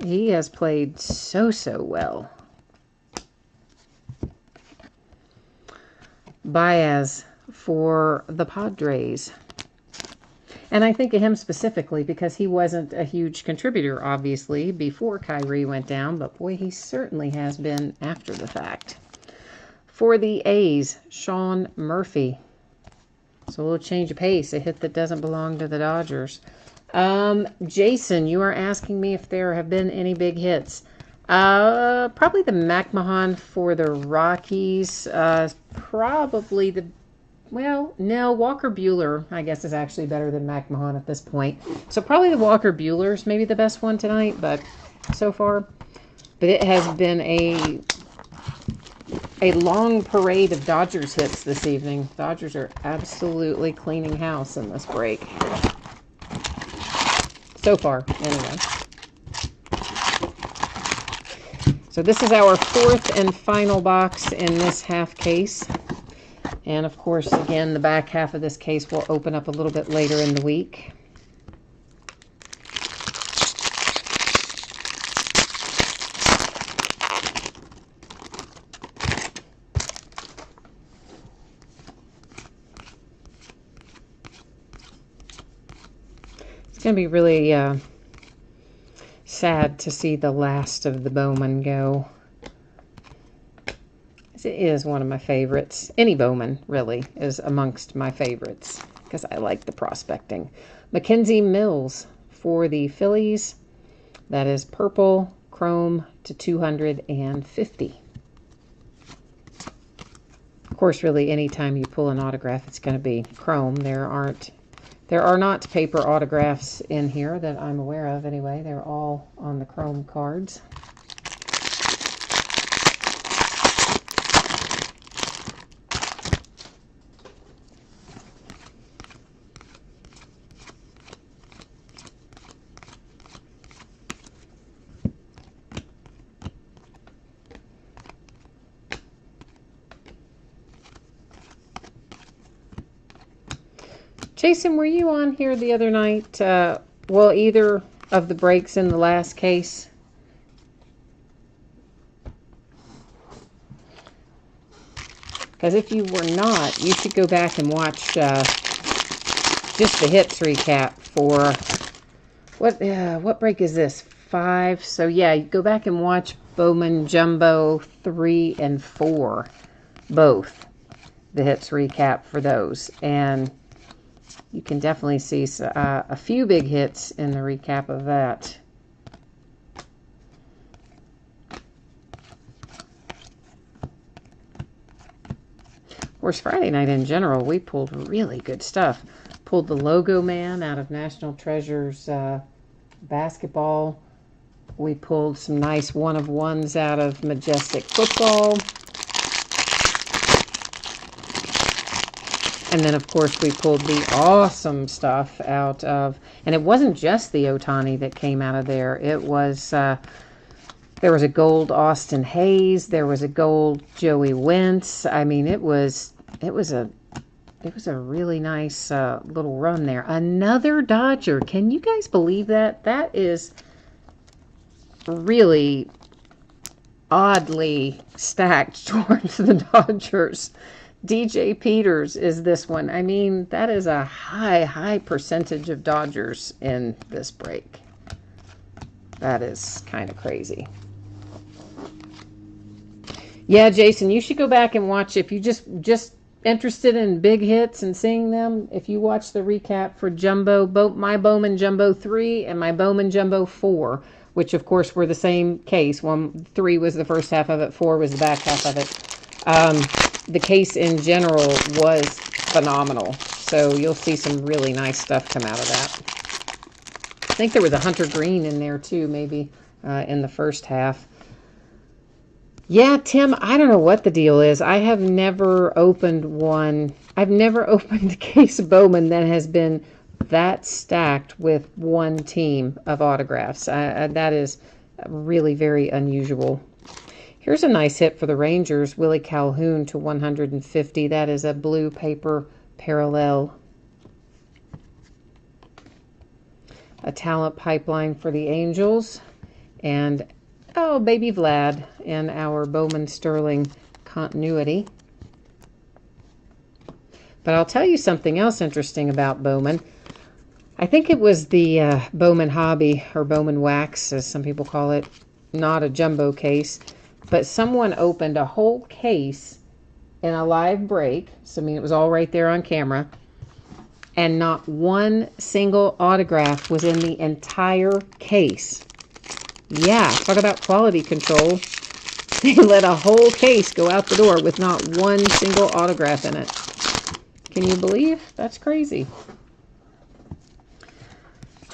[SPEAKER 1] He has played so well. Baez for the Padres. And I think of him specifically because he wasn't a huge contributor, obviously, before Kyrie went down. But boy, he certainly has been after the fact. For the A's, Sean Murphy. So a little change of pace. A hit that doesn't belong to the Dodgers. Jason, you are asking me if there have been any big hits. Probably the McMahon for the Rockies. Probably the... Well, no, Walker Buehler, I guess, is actually better than McMahon at this point. So probably the Walker Buehler's maybe the best one tonight, but so far. But it has been a long parade of Dodgers hits this evening. Dodgers are absolutely cleaning house in this break. So far, anyway. So this is our fourth and final box in this half case. And of course, again, the back half of this case will open up a little bit later in the week. It's going to be really sad to see the last of the Bowman go. It is one of my favorites. Any Bowman, really, is amongst my favorites because I like the prospecting. Mackenzie Mills for the Phillies. That is purple, chrome to 250. Of course, really, anytime you pull an autograph, it's going to be chrome. There's There are not paper autographs in here that I'm aware of anyway. They're all on the chrome cards. Jason, were you on here the other night? Well, either of the breaks in the last case? Because if you were not, you should go back and watch just the hits recap for what break is this? 5. So yeah, go back and watch Bowman Jumbo 3 and 4, both the hits recap for those, and you can definitely see a few big hits in the recap of that. Of course, Friday night in general, we pulled really good stuff. Pulled the Logo Man out of National Treasures basketball. We pulled some nice one-of-ones out of Majestic football. And then, of course, we pulled the awesome stuff out of, and it wasn't just the Ohtani that came out of there. It was, there was a gold Austin Hayes. There was a gold Joey Wentz. I mean, it was a really nice little run there. Another Dodger. Can you guys believe that? That is really oddly stacked towards the Dodgers. DJ Peters is this one. I mean, that is a high percentage of Dodgers in this break. That is kind of crazy. Yeah, Jason, you should go back and watch. If you just interested in big hits and seeing them, if you watch the recap for Jumbo, my Bowman Jumbo 3 and my Bowman Jumbo 4, which of course were the same case. 3 was the first half of it, 4 was the back half of it. The case in general was phenomenal. So you'll see some really nice stuff come out of that. I think there was a Hunter Green in there too, maybe in the first half. Yeah, Tim, I don't know what the deal is. I have never opened one. I've never opened a case of Bowman that has been that stacked with one team of autographs. That is really very unusual. Here's a nice hit for the Rangers, Willie Calhoun to 150. That is a blue paper parallel. A talent pipeline for the Angels. And, oh, baby Vlad in our Bowman Sterling continuity. But I'll tell you something else interesting about Bowman. I think it was the Bowman Hobby, or Bowman Wax, as some people call it. Not a jumbo case. But someone opened a whole case in a live break. So, I mean, it was all right there on camera. And not one single autograph was in the entire case. Yeah, talk about quality control. They let a whole case go out the door with not one single autograph in it. Can you believe? That's crazy.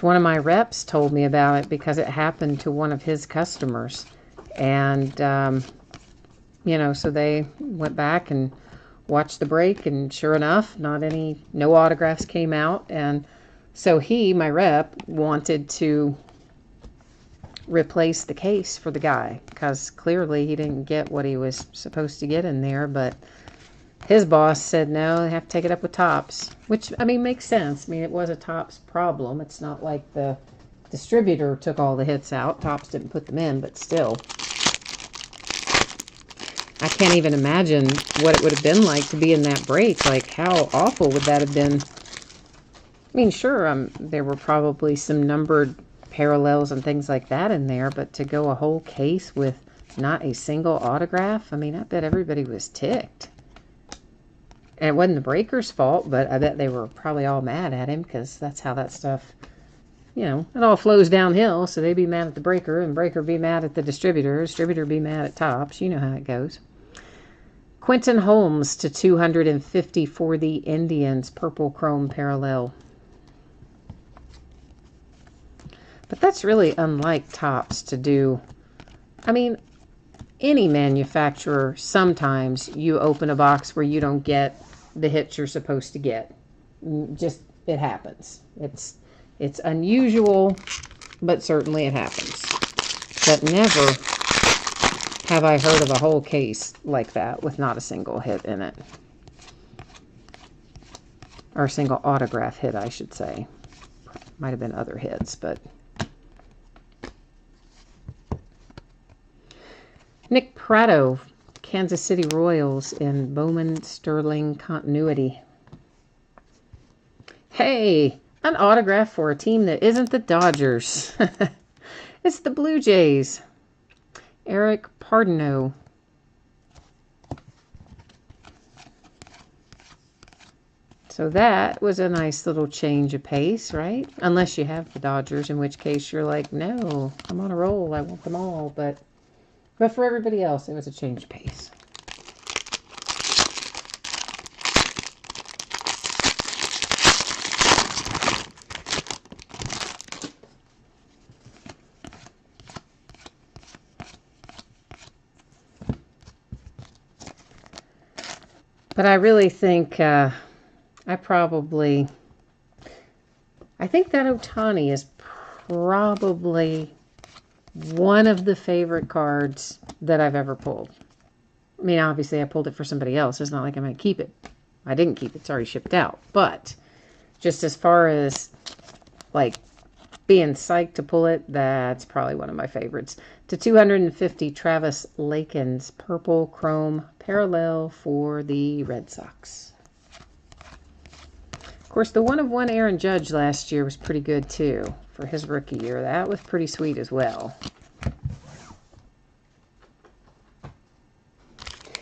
[SPEAKER 1] One of my reps told me about it because it happened to one of his customers. And, you know, so they went back and watched the break, and sure enough, no autographs came out. And so my rep, wanted to replace the case for the guy because clearly he didn't get what he was supposed to get in there. But his boss said, no, they have to take it up with Topps, which, I mean, makes sense. I mean, it was a Topps problem. It's not like the distributor took all the hits out. Topps didn't put them in, but still. I can't even imagine what it would have been like to be in that break. Like, how awful would that have been? I mean, sure, there were probably some numbered parallels and things like that in there, but to go a whole case with not a single autograph, I mean, I bet everybody was ticked. And it wasn't the breaker's fault, but I bet they were probably all mad at him because that's how that stuff, you know, it all flows downhill. So they'd be mad at the breaker, and breaker be mad at the distributor be mad at Topps. You know how it goes. Quentin Holmes to 250 for the Indians, purple chrome parallel. But that's really unlike Topps to do. I mean, any manufacturer, sometimes you open a box where you don't get the hits you're supposed to get. Just, it happens. It's unusual, but certainly it happens. But never have I heard of a whole case like that with not a single hit in it. Or a single autograph hit, I should say. Might have been other hits, but... Nick Pratto, Kansas City Royals in Bowman Sterling continuity. Hey, an autograph for a team that isn't the Dodgers. It's the Blue Jays. Eric Pardino. So that was a nice little change of pace, right? Unless you have the Dodgers, in which case you're like, no, I'm on a roll. I want them all. But for everybody else, it was a change of pace. But I really think I think that Ohtani is probably one of the favorite cards that I've ever pulled. I mean, obviously I pulled it for somebody else. It's not like I'm going to keep it. I didn't keep it. It's already shipped out. But just as far as like being psyched to pull it, that's probably one of my favorites. To 250, Travis Lakin's purple chrome parallel for the Red Sox. Of course, the 1/1 Aaron Judge last year was pretty good too for his rookie year. That was pretty sweet as well.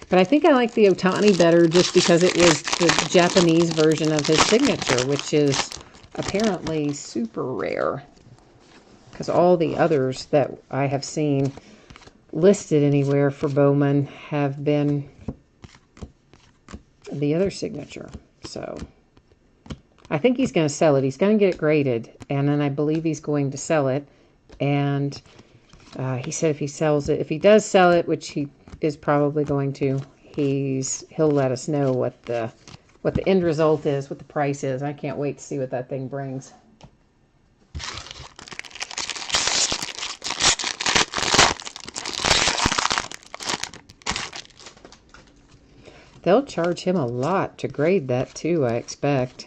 [SPEAKER 1] But I think I like the Ohtani better just because it was the Japanese version of his signature, which is apparently super rare. Because all the others that I have seen listed anywhere for Bowman have been the other signature. So I think he's going to sell it. He's going to get it graded, and then I believe he's going to sell it. And he said if he sells it, if he does sell it, which he is probably going to, he'll let us know what the end result is, what the price is. I can't wait to see what that thing brings. They'll charge him a lot to grade that too, I expect.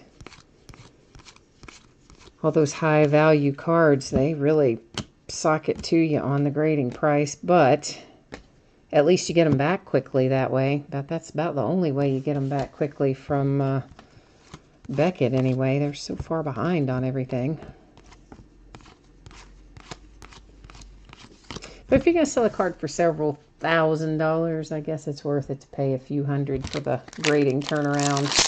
[SPEAKER 1] All those high value cards, they really sock it to you on the grading price, but at least you get them back quickly that way. That's about the only way you get them back quickly from Beckett anyway. They're so far behind on everything. But if you're going to sell a card for several $1,000, I guess it's worth it to pay a few hundred for the grading turnaround.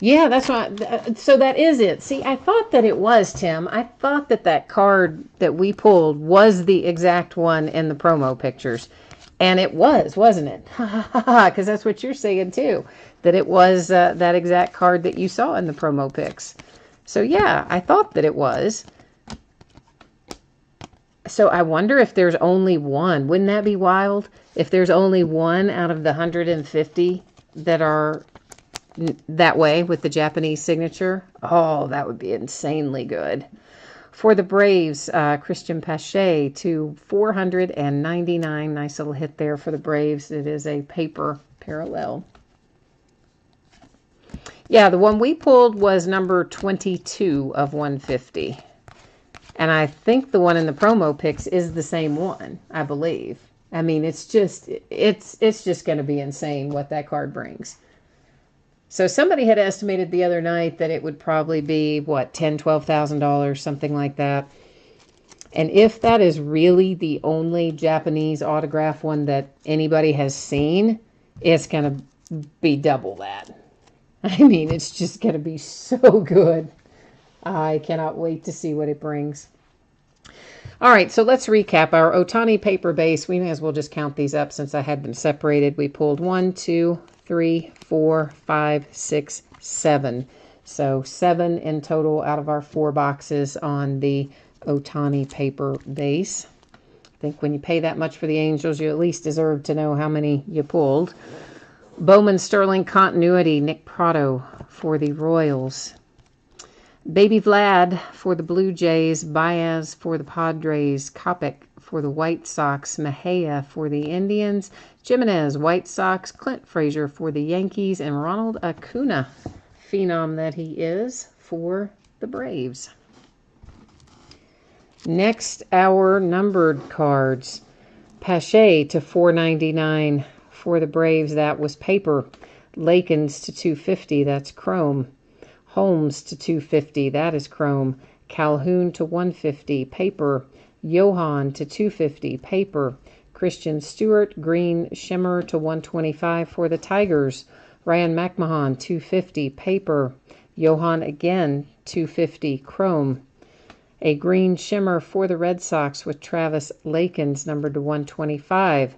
[SPEAKER 1] Yeah, that's right. So that is it. See, I thought that it was, Tim. I thought that that card that we pulled was the exact one in the promo pictures. And it was, wasn't it? Because that's what you're saying, too. That it was that exact card that you saw in the promo pics. So, yeah, I thought that it was. So I wonder if there's only one. Wouldn't that be wild? If there's only one out of the 150 that are that way with the Japanese signature. Oh, that would be insanely good. For the Braves, Christian Pache to 499. Nice little hit there for the Braves. It is a paper parallel. Yeah, the one we pulled was number 22 of 150. And I think the one in the promo pics is the same one, I believe. I mean, it's just going to be insane what that card brings. So somebody had estimated the other night that it would probably be, what, $10,000, $12,000, something like that. And if that is really the only Japanese autograph one that anybody has seen, it's going to be double that. I mean, it's just going to be so good. I cannot wait to see what it brings. All right, so let's recap. Our Ohtani paper base, we may as well just count these up since I had them separated. We pulled 1, 2, 3, 4, 5, 6, 7. So 7 in total out of our 4 boxes on the Ohtani paper base. I think when you pay that much for the Angels, you at least deserve to know how many you pulled. Bowman Sterling Continuity, Nick Pratto for the Royals. Baby Vlad for the Blue Jays, Baez for the Padres, Kopech for the White Sox, Mejia for the Indians, Jimenez, White Sox, Clint Frazier for the Yankees, and Ronald Acuna, phenom that he is, for the Braves. Next, our numbered cards. Pache to $4.99 for the Braves, that was paper. Lakins to $2.50, that's chrome. Holmes to $2.50, that is chrome. Calhoun to $1.50, paper. Johan to $2.50, paper. Christian Stewart, green shimmer to $1.25 for the Tigers. Ryan McMahon, $2.50, paper. Johan again, $2.50, chrome. A green shimmer for the Red Sox with Travis Lakins, numbered to $1.25.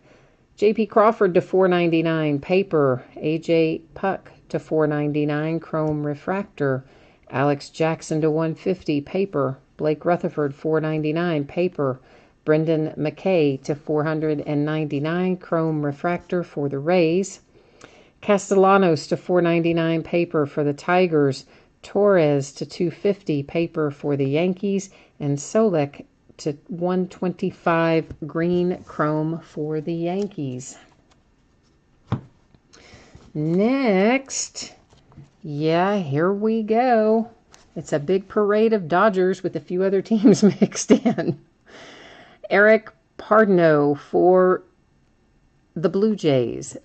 [SPEAKER 1] J.P. Crawford to $4.99, paper. A.J. Puck to $4.99, chrome refractor. Alex Jackson to $1.50, paper. Blake Rutherford, $4.99, paper. Brendan McKay to $499, chrome refractor for the Rays. Castellanos to $4.99, paper for the Tigers. Torres to $2.50, paper for the Yankees. And Solek to $1.25, green chrome for the Yankees. Next, yeah, here we go. It's a big parade of Dodgers with a few other teams mixed in. Eric Pardno for the Blue Jays.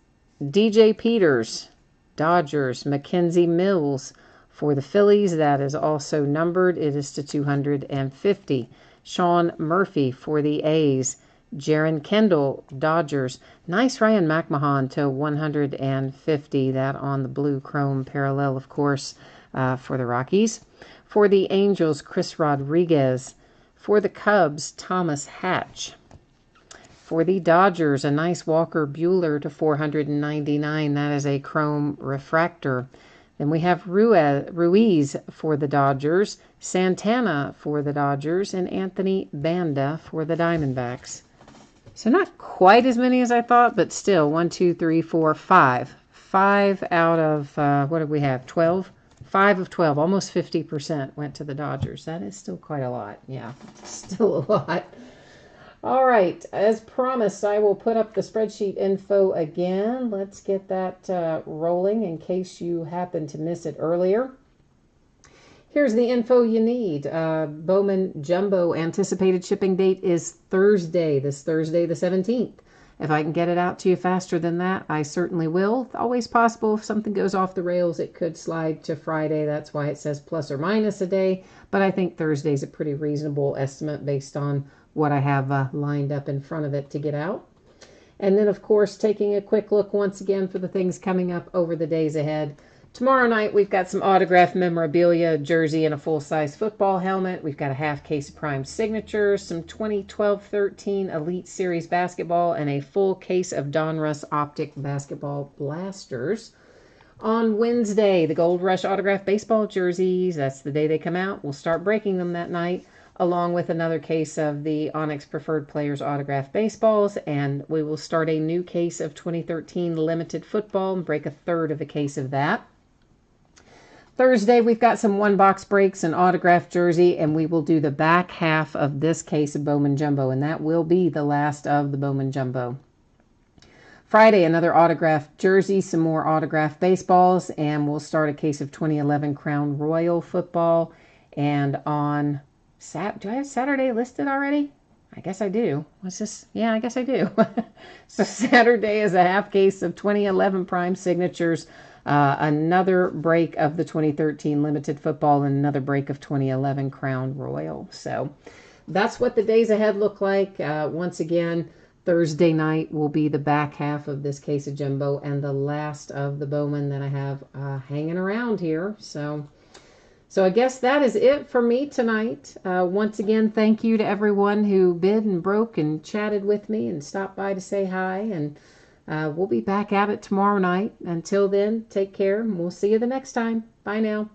[SPEAKER 1] DJ Peters, Dodgers. Mackenzie Mills for the Phillies, that is also numbered. It is to $250. Sean Murphy for the A's. Jaron Kendall, Dodgers. Nice Ryan McMahon to $150. That on the blue chrome parallel, of course, for the Rockies. For the Angels, Chris Rodriguez. For the Cubs, Thomas Hatch. For the Dodgers, a nice Walker Buehler to $499. That is a chrome refractor. Then we have Ruiz for the Dodgers, Santana for the Dodgers, and Anthony Banda for the Diamondbacks. So not quite as many as I thought, but still, 1, 2, 3, 4, 5. 5 out of, what did we have, 12? 5 of 12, almost 50% went to the Dodgers. That is still quite a lot. Yeah, still a lot. All right, as promised, I will put up the spreadsheet info again. Let's get that rolling in case you happen to miss it earlier. Here's the info you need. Bowman Jumbo anticipated shipping date is Thursday, this Thursday the 17th. If I can get it out to you faster than that, I certainly will. Always possible if something goes off the rails, it could slide to Friday. That's why it says plus or minus a day. But I think Thursday's a pretty reasonable estimate based on what I have lined up in front of it to get out. And then, of course, taking a quick look once again for the things coming up over the days ahead. Tomorrow night, we've got some autographed memorabilia, a jersey, and a full-size football helmet. We've got a half case of prime signatures, some 2012-13 Elite Series basketball, and a full case of Donruss Optic basketball blasters. On Wednesday, the Gold Rush autographed baseball jerseys. That's the day they come out. We'll start breaking them that night, along with another case of the Onyx Preferred Players autographed baseballs, and we will start a new case of 2013 Limited Football and break a third of a case of that. Thursday, we've got some one-box breaks and autographed jersey, and we will do the back half of this case of Bowman Jumbo, and that will be the last of the Bowman Jumbo. Friday, another autographed jersey, some more autographed baseballs, and we'll start a case of 2011 Crown Royal football. And on do I have Saturday listed already? I guess I do. What's this? Yeah, I guess I do. So Saturday is a half case of 2011 prime signatures, another break of the 2013 Limited Football, and another break of 2011 Crown Royal. So that's what the days ahead look like. Once again, Thursday night will be the back half of this case of Jumbo and the last of the Bowman that I have hanging around here. So I guess that is it for me tonight. Once again, thank you to everyone who bid and broke and chatted with me and stopped by to say hi. And we'll be back at it tomorrow night. Until then, take care, and we'll see you the next time. Bye now.